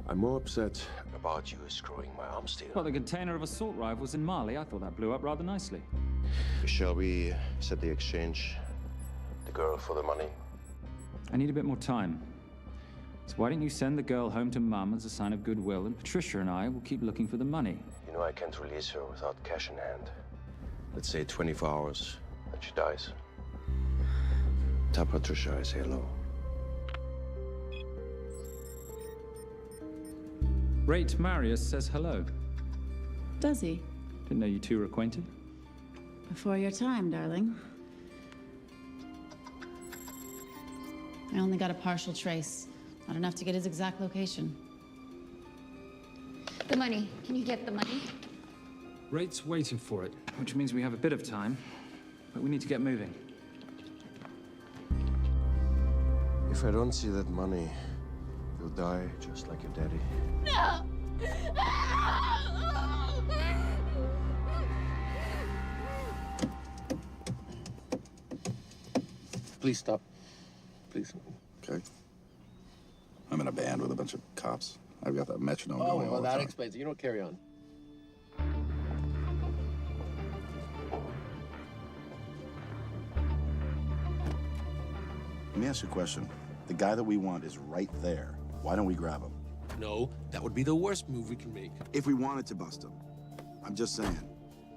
B: I'm more upset about you screwing my arms deal.
O: Well, the container of assault rifles in Mali, I thought that blew up rather nicely.
B: Shall we set the exchange? The girl for the money?
O: I need a bit more time. So why don't you send the girl home to Mum as a sign of goodwill, and Patricia and I will keep looking for the money.
B: You know I can't release her without cash in hand. Let's say 24 hours, then she dies. Tell Patricia I say hello.
O: Rate Marius says hello.
Q: Does he?
O: Didn't know you two were acquainted.
Q: Before your time, darling. I only got a partial trace. Not enough to get his exact location.
V: The money. Can you get the money?
O: Rate's waiting for it, which means we have a bit of time, but we need to get moving.
B: If I don't see that money, you'll die just like your daddy.
V: No!
N: Please stop. Please. Okay. I'm in a band with a bunch of cops. I've got that metronome going all the time.
P: explains it. You don't carry on.
L: Let me ask you a question. The guy that we want is right there. Why don't we grab him?
P: No, that would be the worst move we can make.
L: If we wanted to bust him. I'm just saying.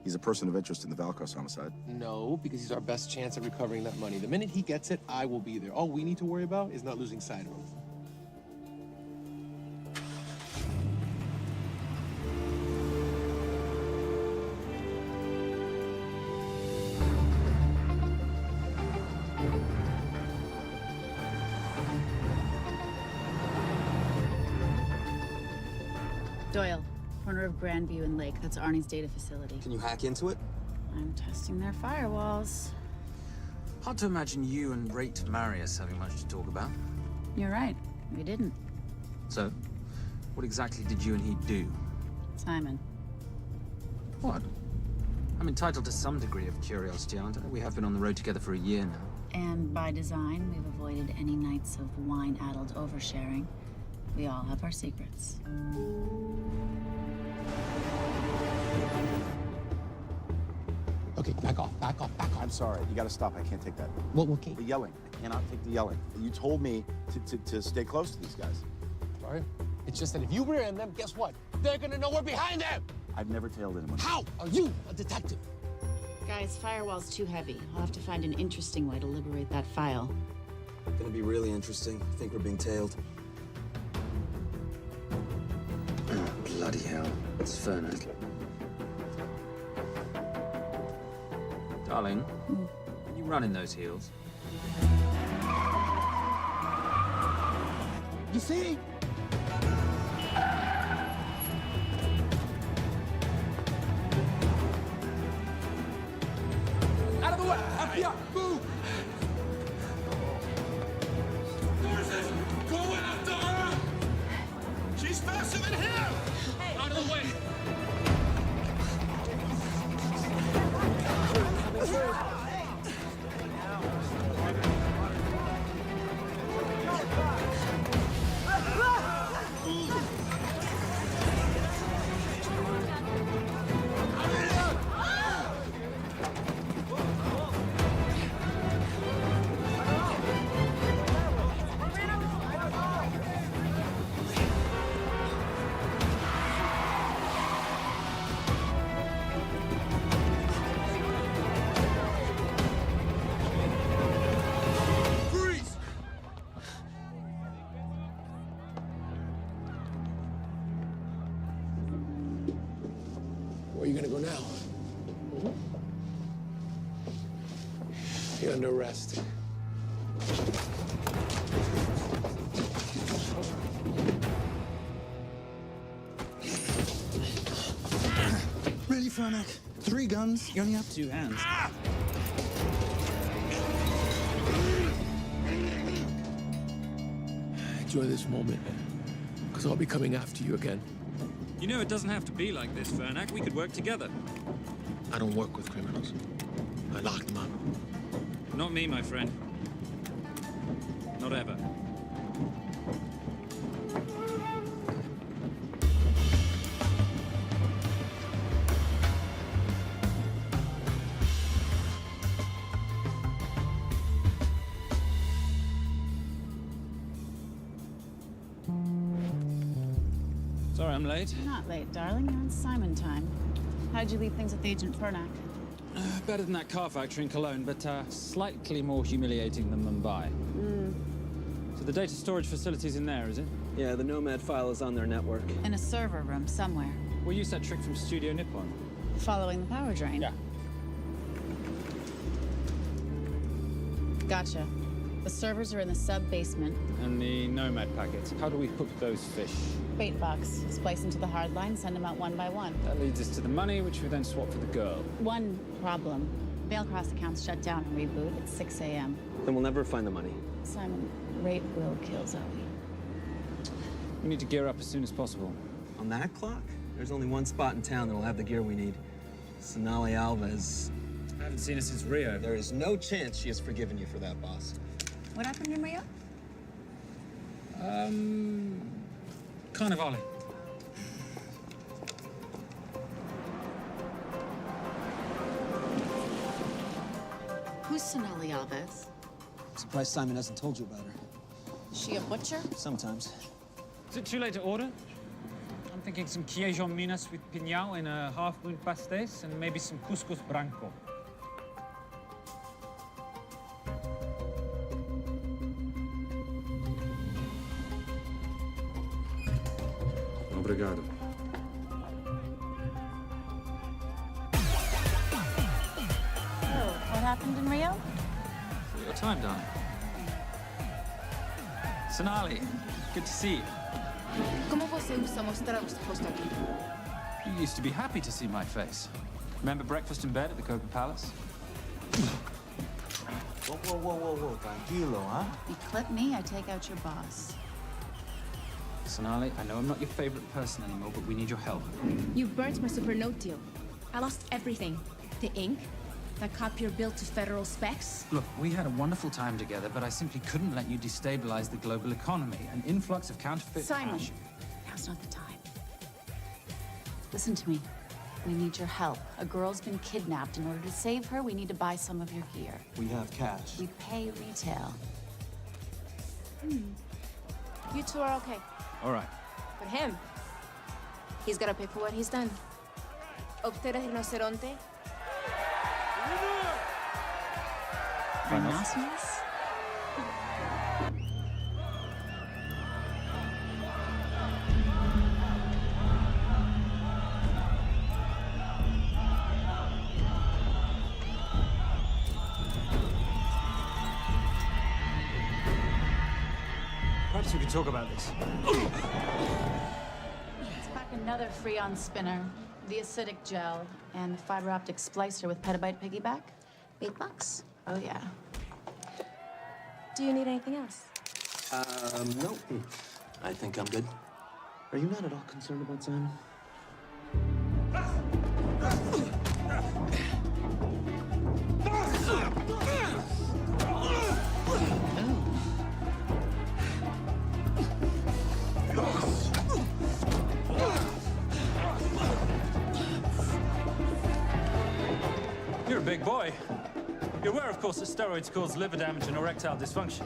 L: He's a person of interest in the Veilcross homicide.
P: No, because he's our best chance at recovering that money. The minute he gets it, I will be there. All we need to worry about is not losing sight of him.
Q: Doyle, corner of Grandview and Lake. That's Arnie's data facility.
I: Can you hack into it?
Q: I'm testing their firewalls.
I: Hard to imagine you and Rate Marius having much to talk about.
Q: You're right. We didn't.
I: So, what exactly did you and he do?
Q: Simon.
I: What? I'm entitled to some degree of curiosity, aren't I? We have been on the road together for a year now.
Q: And by design, we've avoided any nights of wine-addled oversharing. We all have our secrets.
L: Okay, back off, back off, back off. I'm sorry. You gotta stop. I can't take that.
P: What can't?
L: The yelling. I cannot take the yelling. You told me to stay close to these guys.
P: Sorry. It's just that if you rear end them, guess what? They're gonna know we're behind them!
L: I've never tailed anyone.
P: How are you a detective?
Q: Guys, firewall's too heavy. I'll have to find an interesting way to liberate that file.
I: Gonna be really interesting. I think we're being tailed.
A: Bloody
O: Bloody hell, it's Fernet. Darling, can you run in those heels?
L: You see?
R: Out of the way! FBI, move!
A: Go after her! She's faster than him! Out of the way!
P: Where are you gonna go now? You're under arrest.
I: Really, Fernet? 3 guns? You only have 2 hands.
P: Enjoy this moment, because I'll be coming after you again.
O: You know it doesn't have to be like this, Fernak. We could work together.
P: I don't work with criminals. I lock them up.
O: Not me, my friend. Not ever. Sorry I'm late.
Q: You're not late, darling. You're on Simon time. How'd you leave things with Agent Fernak?
O: Better than that car factory in Cologne, but slightly more humiliating than Mumbai. So the data storage facility's in there, is it?
H: Yeah, the Nomad file is on their network.
Q: In a server room somewhere.
O: We'll use that trick from Studio Nippon.
Q: Following the power drain.
O: Yeah.
Q: Gotcha. The servers are in the sub-basement.
O: And the Nomad packets. How do we hook those fish?
Q: Bait box. Splice into the hard line, send them out one by one.
O: That leads us to the money, which we then swap for the girl.
Q: One problem. Mailcross accounts shut down and reboot at 6 a.m.
H: Then we'll never find the money.
Q: Simon, rape will kill Zoe.
O: We need to gear up as soon as possible.
H: On that clock, there's only one spot in town that'll have the gear we need. Sonali Alves.
O: I haven't seen her since Rio.
H: There is no chance she has forgiven you for that, boss.
Q: What happened in Rio?
O: Carnivale.
Q: Who's Sonali Alves?
H: Surprised Simon hasn't told you about her.
Q: Is she a butcher?
H: Sometimes.
O: Is it too late to order? I'm thinking some Queijo Minas with piñao in a half-moon pastéis and maybe some couscous branco.
B: Obrigado.
Q: Oh, what happened in Rio?
O: Your time, darling. Sonali, good to see you.
S: ¿Cómo você usa mostrar o rosto aqui?
O: You used to be happy to see my face. Remember breakfast in bed at the Coca Palace?
L: Whoa, tranquilo, huh?
Q: You clip me, I take out your boss.
O: Sonali, I know I'm not your favorite person anymore, but we need your help.
S: You burnt my supernote deal. I lost everything. The ink, that copier built to federal specs.
O: Look, we had a wonderful time together, but I simply couldn't let you destabilize the global economy. An influx of counterfeit
Q: Simon,
O: cash.
Q: now's not the time. Listen to me. We need your help. A girl's been kidnapped. In order to save her, we need to buy some of your gear.
L: We have cash.
Q: We pay retail. You two are okay.
O: All right.
S: But him, he's gotta pay for what he's done. Obter el rinoceronte.
Q: Rhinoceros?
O: Perhaps we could talk about this.
Q: Let's pack another Freon spinner, the acidic gel, and the fiber optic splicer with petabyte piggyback. $8? Oh, yeah. Do you need anything else?
H: No. I think I'm good. Are you not at all concerned about Simon?
O: You're a big boy. You're aware, of course, that steroids cause liver damage and erectile dysfunction.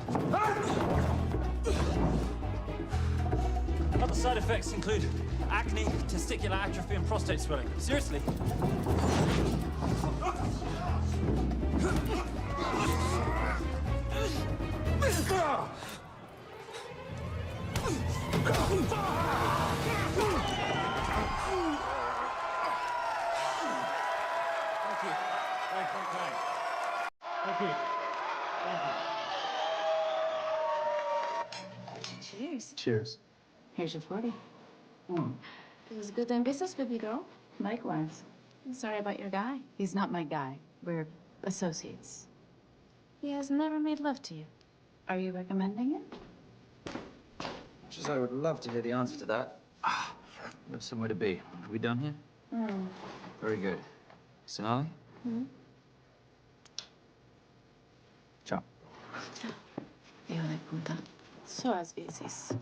O: Other side effects include acne, testicular atrophy, and prostate swelling. Seriously.
Q: Cheers.
H: Cheers.
Q: Here's your 40. It was good doing business, baby girl. Likewise. I'm sorry about your guy. He's not my guy. We're associates. He has never made love to you. Are you recommending it?
I: Much as I would love to hear the answer to that. There's somewhere to be. Are we done here? Very good. Sonali? Ciao.
Q: Hijo de puta. So as veces.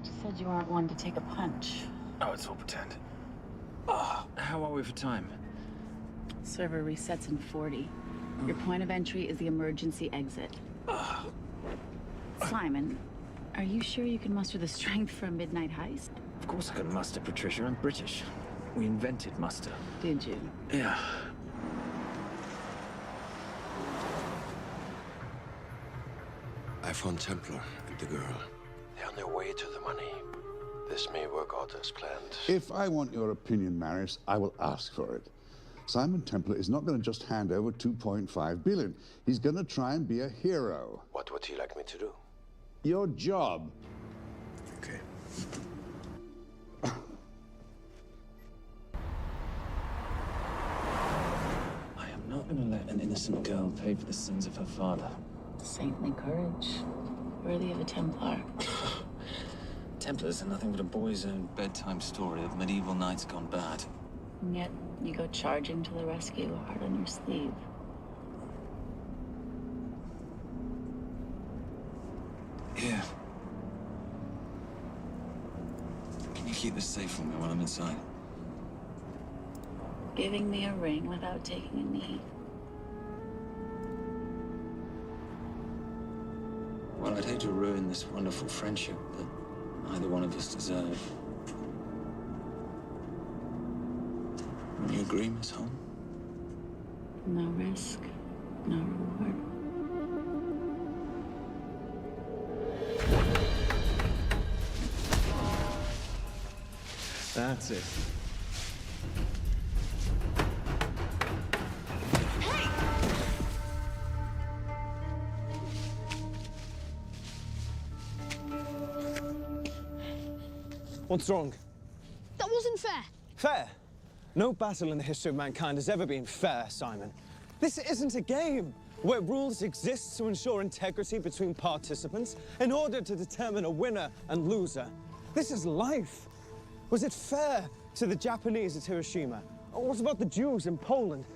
Q: You said you weren't one to take a punch.
O: Oh, it's all pretend. How are we for time?
Q: Server resets in 40. Your point of entry is the emergency exit. Simon, are you sure you can muster the strength for a midnight heist?
O: Of course I can muster, Patricia. I'm British. We invented muster.
Q: Did you?
O: Yeah.
B: I found Templar and the girl. They're on their way to the money. This may work out as planned.
M: If I want your opinion, Maris, I will ask for it. Simon Templar is not going to just hand over 2.5 billion. He's going to try and be a hero.
B: What would he like me to do?
M: Your job.
B: Okay.
O: I am not going to let an innocent girl pay for the sins of her father.
Q: Saintly courage. Worthy of a Templar.
O: Templars are nothing but a boy's own bedtime story of medieval knights gone bad.
Q: And yet, you go charging to the rescue, heart on your sleeve.
O: Here. Can you keep this safe from me while I'm inside?
Q: Giving me a ring without taking a knee.
O: Well, I'd hate to ruin this wonderful friendship that neither one of us deserve. Would you agree, Miss Holmes?
Q: No risk, no reward.
F: That's it. What's wrong?
S: That wasn't fair.
F: Fair? No battle in the history of mankind has ever been fair, Simon. This isn't a game where rules exist to ensure integrity between participants in order to determine a winner and loser. This is life. Was it fair to the Japanese at Hiroshima? Or what about the Jews in Poland?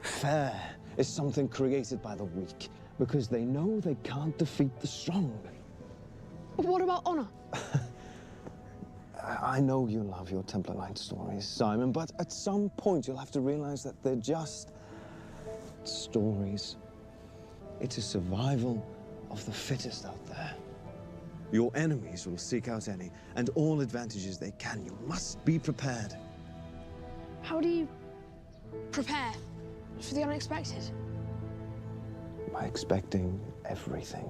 F: Fair is something created by the weak because they know they can't defeat the strong.
S: But what about honor?
F: I know you love your Templar Knight stories, Simon, but at some point you'll have to realize that they're just stories. It's a survival of the fittest out there. Your enemies will seek out any and all advantages they can. You must be prepared.
S: How do you prepare for the unexpected?
F: By expecting everything.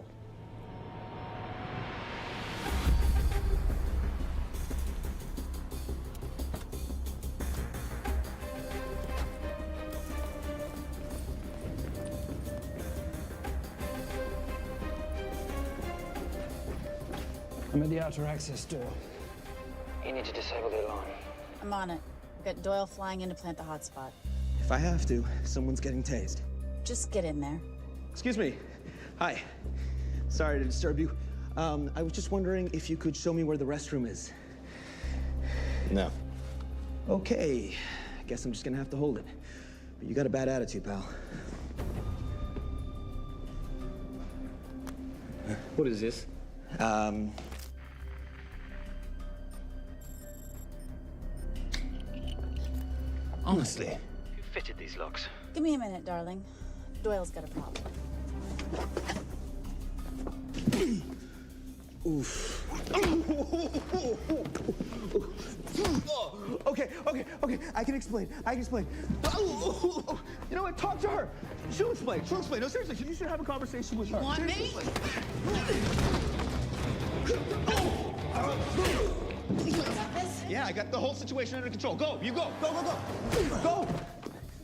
O: I'm at the outer access door. You need to disable the alarm.
J: I'm on it. We've got Doyle flying in to plant the hotspot.
H: If I have to, someone's getting tased.
J: Just get in there.
H: Excuse me. Hi. Sorry to disturb you. I was just wondering if you could show me where the restroom is.
C: No.
H: Okay. I guess I'm just gonna have to hold it. But you got a bad attitude, pal.
O: What is this?
H: Honestly.
O: Who fitted these locks?
J: Give me a minute, darling. Doyle's got a problem.
H: Oof. Okay. I can explain. You know what? Talk to her. She'll explain. No, seriously, you should have a conversation with her.
J: You want me? You got this?
H: Yeah, I got the whole situation under control. Go, you go. Go.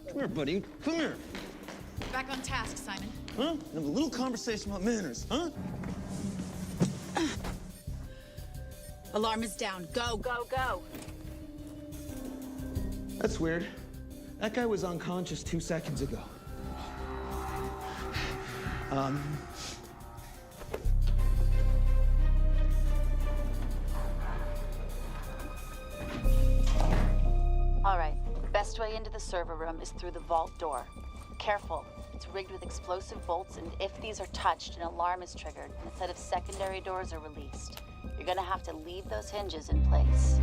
H: Come here, buddy. Come here.
J: Back on task, Simon.
H: Huh? Have a little conversation about manners, huh?
J: Alarm is down. Go.
H: That's weird. That guy was unconscious 2 seconds ago.
J: All right. Best way into the server room is through the vault door. Careful. It's rigged with explosive bolts, and if these are touched, an alarm is triggered, and a set of secondary doors are released. You're gonna have to leave those hinges in place.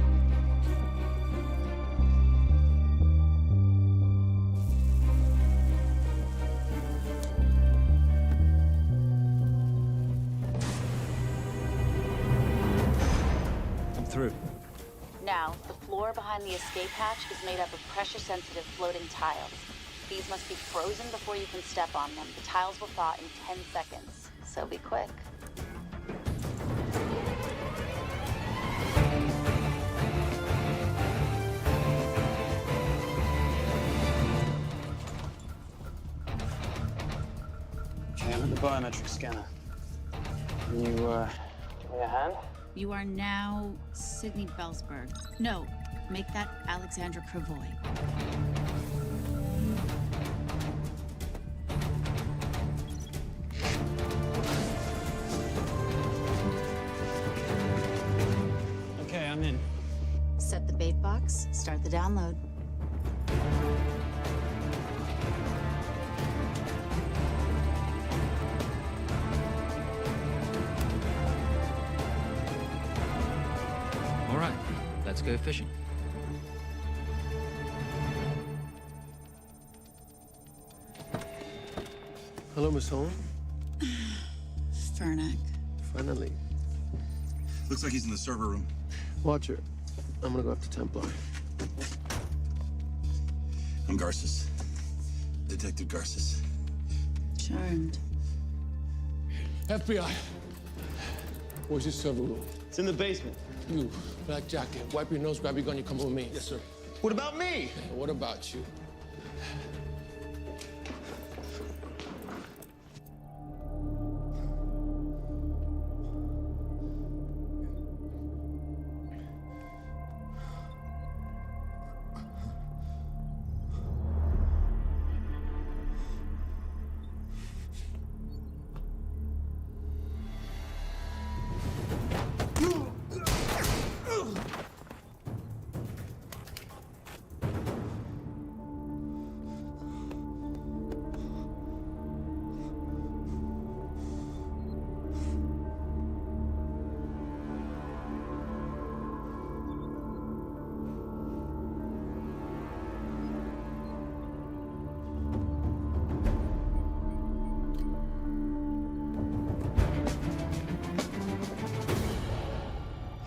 I: I'm through.
J: Now, the floor behind the escape hatch is made up of pressure-sensitive floating tiles. These must be frozen before you can step on them. The tiles will thaw in 10 seconds, so be quick.
O: Okay, I'm at the biometric scanner. Can you, give me a hand?
J: You are now Sydney Bellsberg. No, make that Alexandra Cravoy.
O: Okay, I'm in.
J: Set the bait box, start the download.
I: All right, let's go fishing.
P: Hello, Miss Holmes.
J: Fernick.
P: Finally.
L: Looks like he's in the server room.
P: Watcher, I'm gonna go after Templar.
L: I'm Garces. Detective Garces.
J: Charmed.
P: FBI. Where's your server room?
H: It's in the basement.
P: You, black jacket, wipe your nose, grab your gun, you come with me.
H: Yes, sir. What about me?
P: What about you?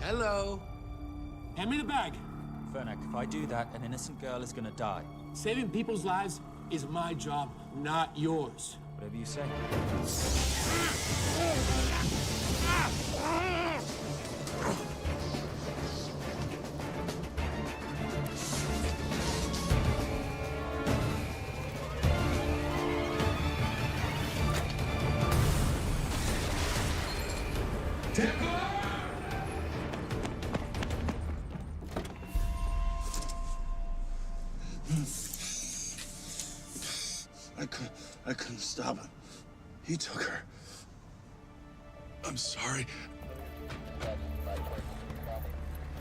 R: Hello.
E: Hand me the bag.
I: Fernick, if I do that, an innocent girl is gonna die.
E: Saving people's lives is my job, not yours.
I: Whatever you say.
A: I couldn't stop him. He took her. I'm sorry.
P: I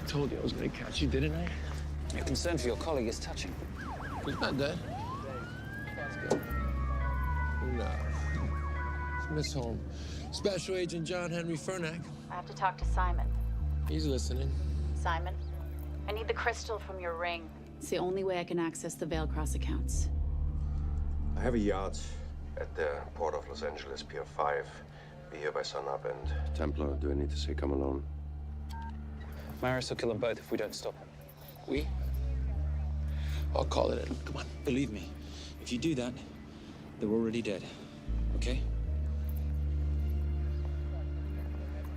P: told you I was gonna catch you, didn't I?
I: Your concern for your colleague is touching.
P: He's not dead. Let's go. No. It's Miss Holm. Special Agent John Henry Fernack.
J: I have to talk to Simon.
P: He's listening.
J: Simon, I need the crystal from your ring. It's the only way I can access the Veilcross accounts.
B: I have a yacht at the port of Los Angeles, Pier 5. Be here by sunup, and Templar, do I need to say come alone?
O: Maris will kill them both if we don't stop him.
P: We? I'll call it in. Come on.
O: Believe me, if you do that, they're already dead. Okay?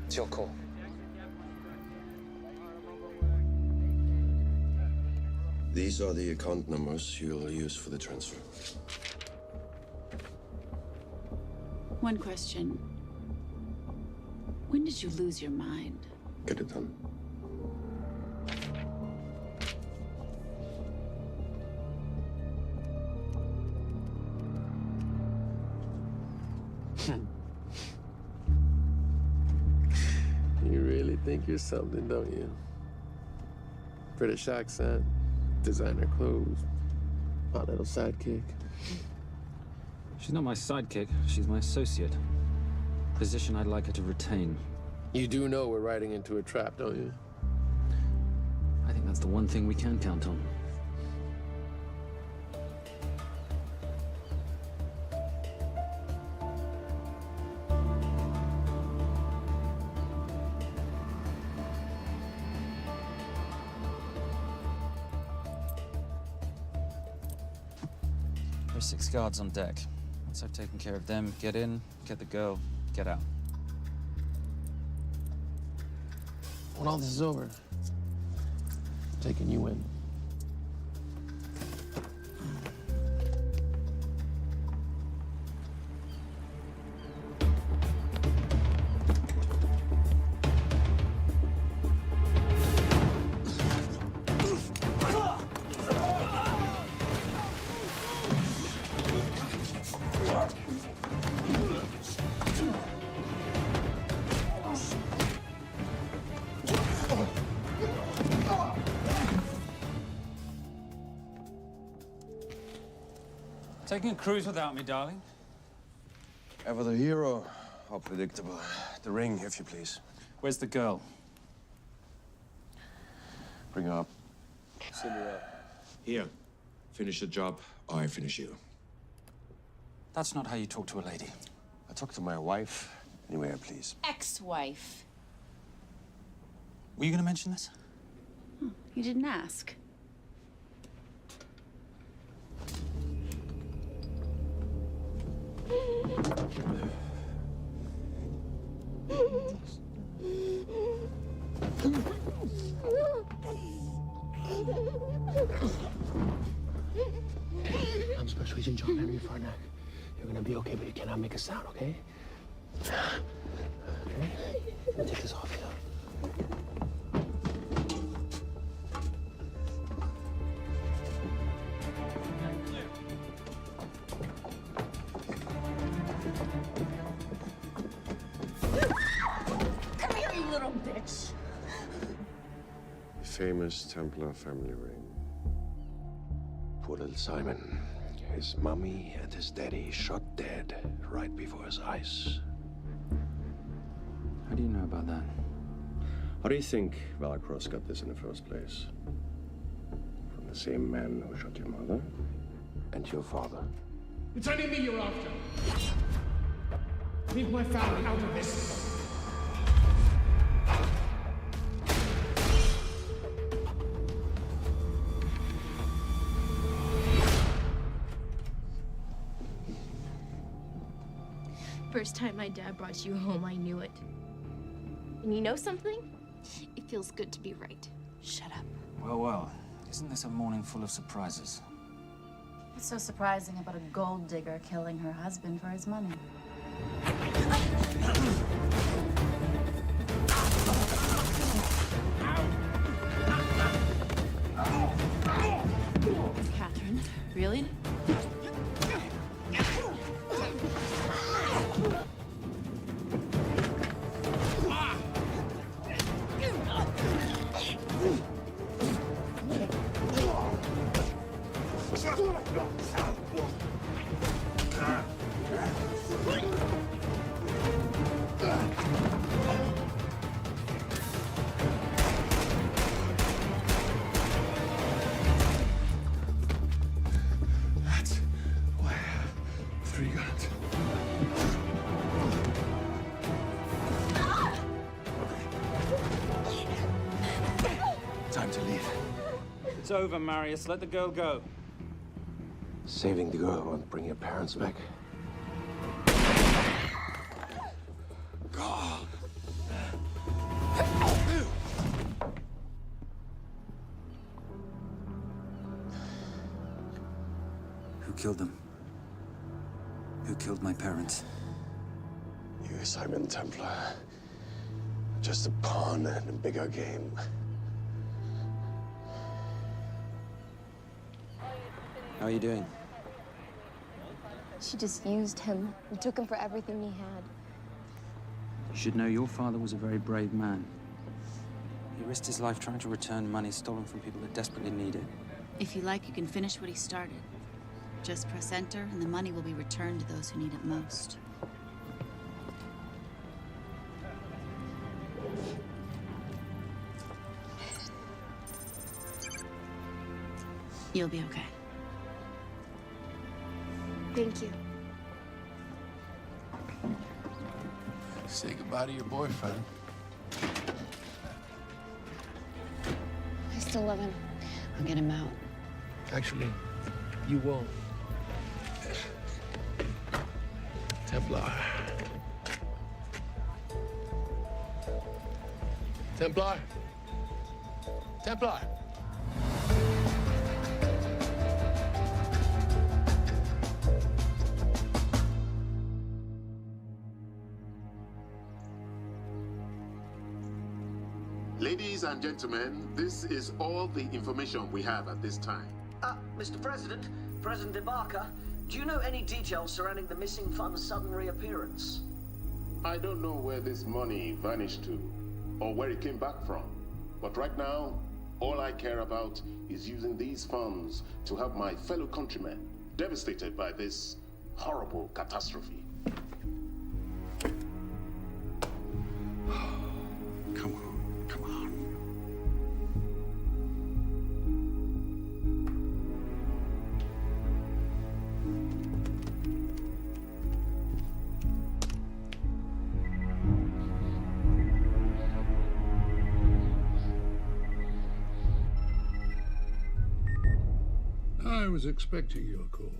O: It's your call.
B: These are the account numbers you'll use for the transfer.
J: One question. When did you lose your mind?
B: Get it done.
P: You really think you're something, don't you? British accent, designer clothes, hot little sidekick.
O: She's not my sidekick. She's my associate. Position I'd like her to retain.
P: You do know we're riding into a trap, don't you?
O: I think that's the one thing we can count on.
I: There's 6 guards on deck. Once I've taken care of them, get in, get the girl, get out.
P: When all this is over, I'm taking you in.
O: Taking a cruise without me, darling?
B: Ever the hero? How predictable. The ring, if you please.
O: Where's the girl?
B: Bring her up.
P: Send her up.
N: Here. Finish the job, or I finish you.
O: That's not how you talk to a lady.
B: I talk to my wife. Anywhere, please.
J: Ex-wife.
O: Were you gonna mention this?
J: You didn't ask.
P: I'm Special Agent John Henry Farnack. You're gonna be okay, but you cannot make a sound, okay? Okay? Now take this off, yeah?
J: Come here, you little bitch.
B: The famous Templar family ring. Poor little Simon. His mummy and his daddy shot dead right before his eyes.
O: How do you know about that?
B: How do you think Veilcross got this in the first place? From the same man who shot your mother and your father.
R: It's only me you're after. Leave my family out of this.
S: First time my dad brought you home, I knew it. And you know something? It feels good to be right.
J: Shut up.
O: Well, well. Isn't this a morning full of surprises?
J: What's so surprising about a gold digger killing her husband for his money? Catherine. Really?
N: That's why I have 3 guns.
H: Time to leave.
O: It's over, Marius. Let the girl go.
B: Saving the girl won't bring your parents back.
N: God.
I: Who killed them? Who killed my parents?
B: You, Simon Templar. Just a pawn in a bigger game.
I: How are you doing?
V: She just used him and took him for everything he had.
I: You should know your father was a very brave man. He risked his life trying to return money stolen from people that desperately need it.
J: If you like, you can finish what he started. Just press enter, and the money will be returned to those who need it most. You'll be okay.
V: Thank you.
P: Say goodbye to your boyfriend.
V: I still love him. I'll get him out.
P: Actually, you won't. Templar. Templar. Templar.
G: Ladies and gentlemen, this is all the information we have at this time.
U: Mr. President, President Ibaka, do you know any details surrounding the missing fund's sudden reappearance?
G: I don't know where this money vanished to, or where it came back from. But right now, all I care about is using these funds to help my fellow countrymen devastated by this horrible catastrophe.
M: Come on, come on.
W: I was expecting your call.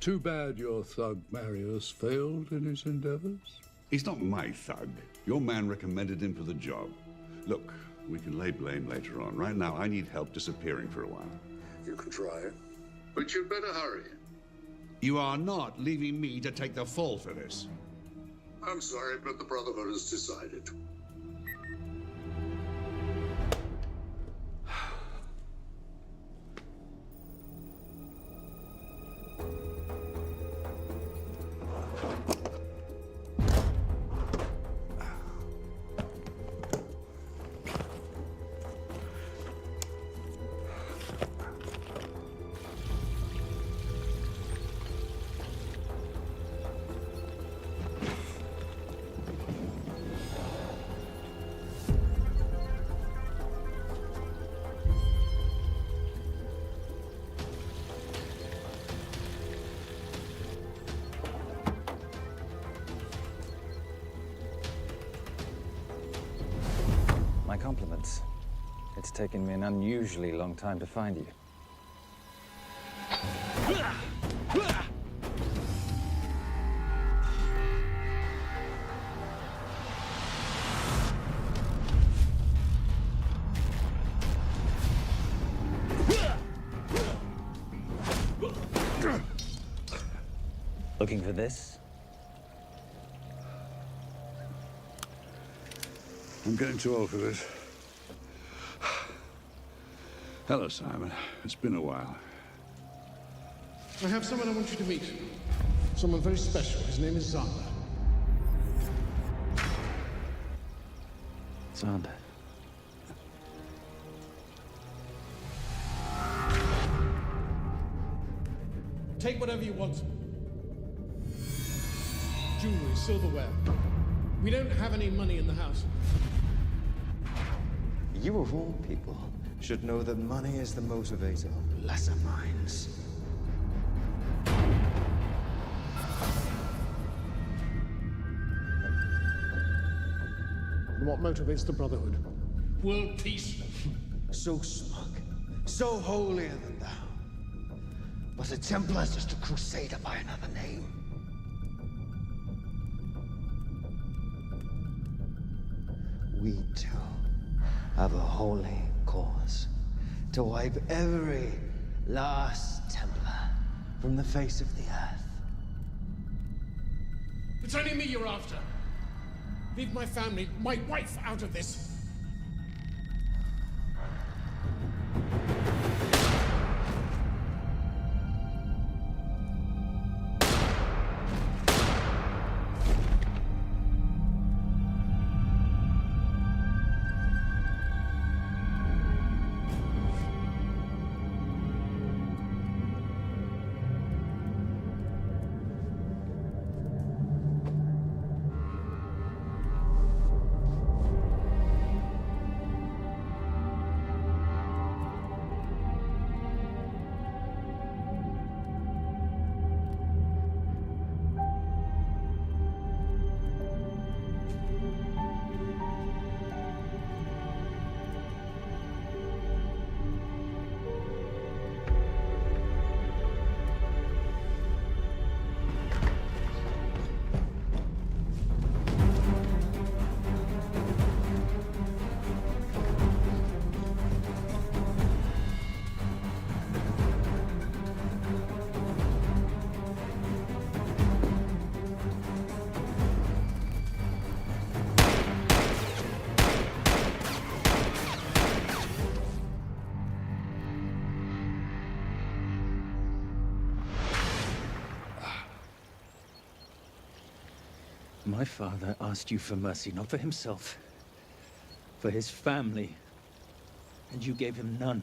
W: Too bad your thug Marius failed in his endeavors.
M: He's not my thug. Your man recommended him for the job. Look, we can lay blame later on. Right now, I need help disappearing for a while.
N: You can try it, but you'd better hurry.
M: You are not leaving me to take the fall for this.
N: I'm sorry, but the Brotherhood has decided.
I: My compliments. It's taken me an unusually long time to find you. Looking for this?
M: I'm getting too old for this. Hello, Simon. It's been a while.
R: I have someone I want you to meet. Someone very special. His name is Xander.
I: Xander.
R: Take whatever you want. Jewelry, silverware. We don't have any money in the house.
D: You of all people should know that money is the motivator of lesser minds.
R: And what motivates the Brotherhood? World peace.
D: So smug, so holier than thou. But a Templar's just a crusader by another name. We too have a holy cause to wipe every last Templar from the face of the earth.
R: It's only me you're after. Leave my family, my wife, out of this.
I: My father asked you for mercy, not for himself, for his family, and you gave him none.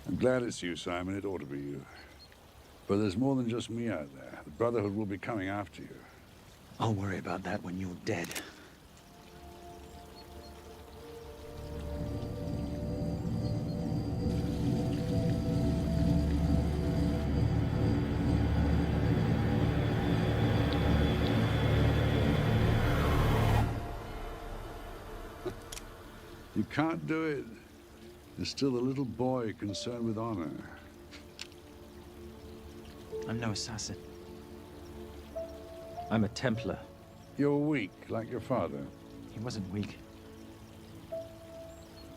M: I'm glad it's you, Simon. It ought to be you. But there's more than just me out there. The Brotherhood will be coming after you.
I: I'll worry about that when you're dead.
M: You can't do it. There's still a little boy concerned with honor.
I: I'm no assassin. I'm a Templar.
M: You're weak, like your father.
I: He wasn't weak.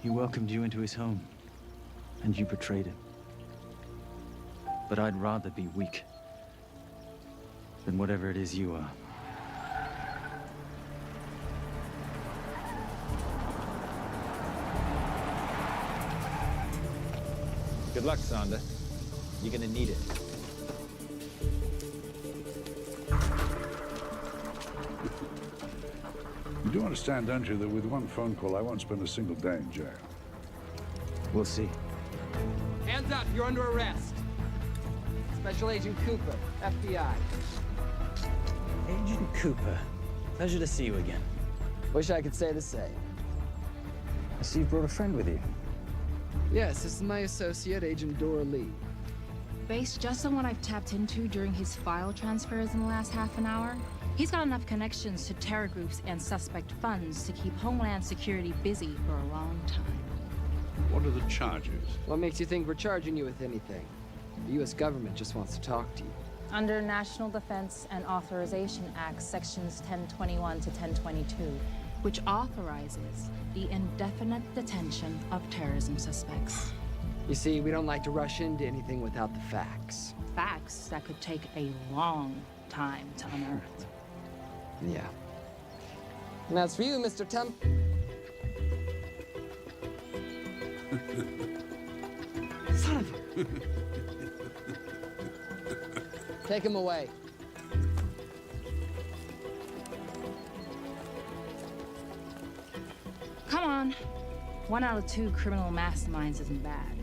I: He welcomed you into his home, and you betrayed him. But I'd rather be weak than whatever it is you are.
F: Good luck, Xander. You're gonna need it.
M: You do understand, don't you, that with one phone call, I won't spend a single day in jail.
I: We'll see.
K: Hands up, you're under arrest. Special Agent Cooper, FBI.
I: Agent Cooper, pleasure to see you again.
C: Wish I could say the same.
I: I see you brought a friend with you.
K: Yes, this is my associate, Agent Dora Lee.
Q: Based just on what I've tapped into during his file transfers in the last half an hour, he's got enough connections to terror groups and suspect funds to keep Homeland Security busy for a long time.
M: What are the charges?
K: What makes you think we're charging you with anything? The U.S. government just wants to talk to you.
Q: Under National Defense and Authorization Act, Sections 1021 to 1022, which authorizes the indefinite detention of terrorism suspects.
K: You see, we don't like to rush into anything without the facts.
Q: Facts that could take a long time to unearth.
K: Yeah. And that's for you, Mr. Temp.
C: Son of a... Take him away.
E: Come on. 1 out of 2 criminal masterminds isn't bad.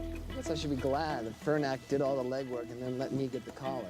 C: I guess I should be glad that Fernak did all the legwork and then let me get the collar.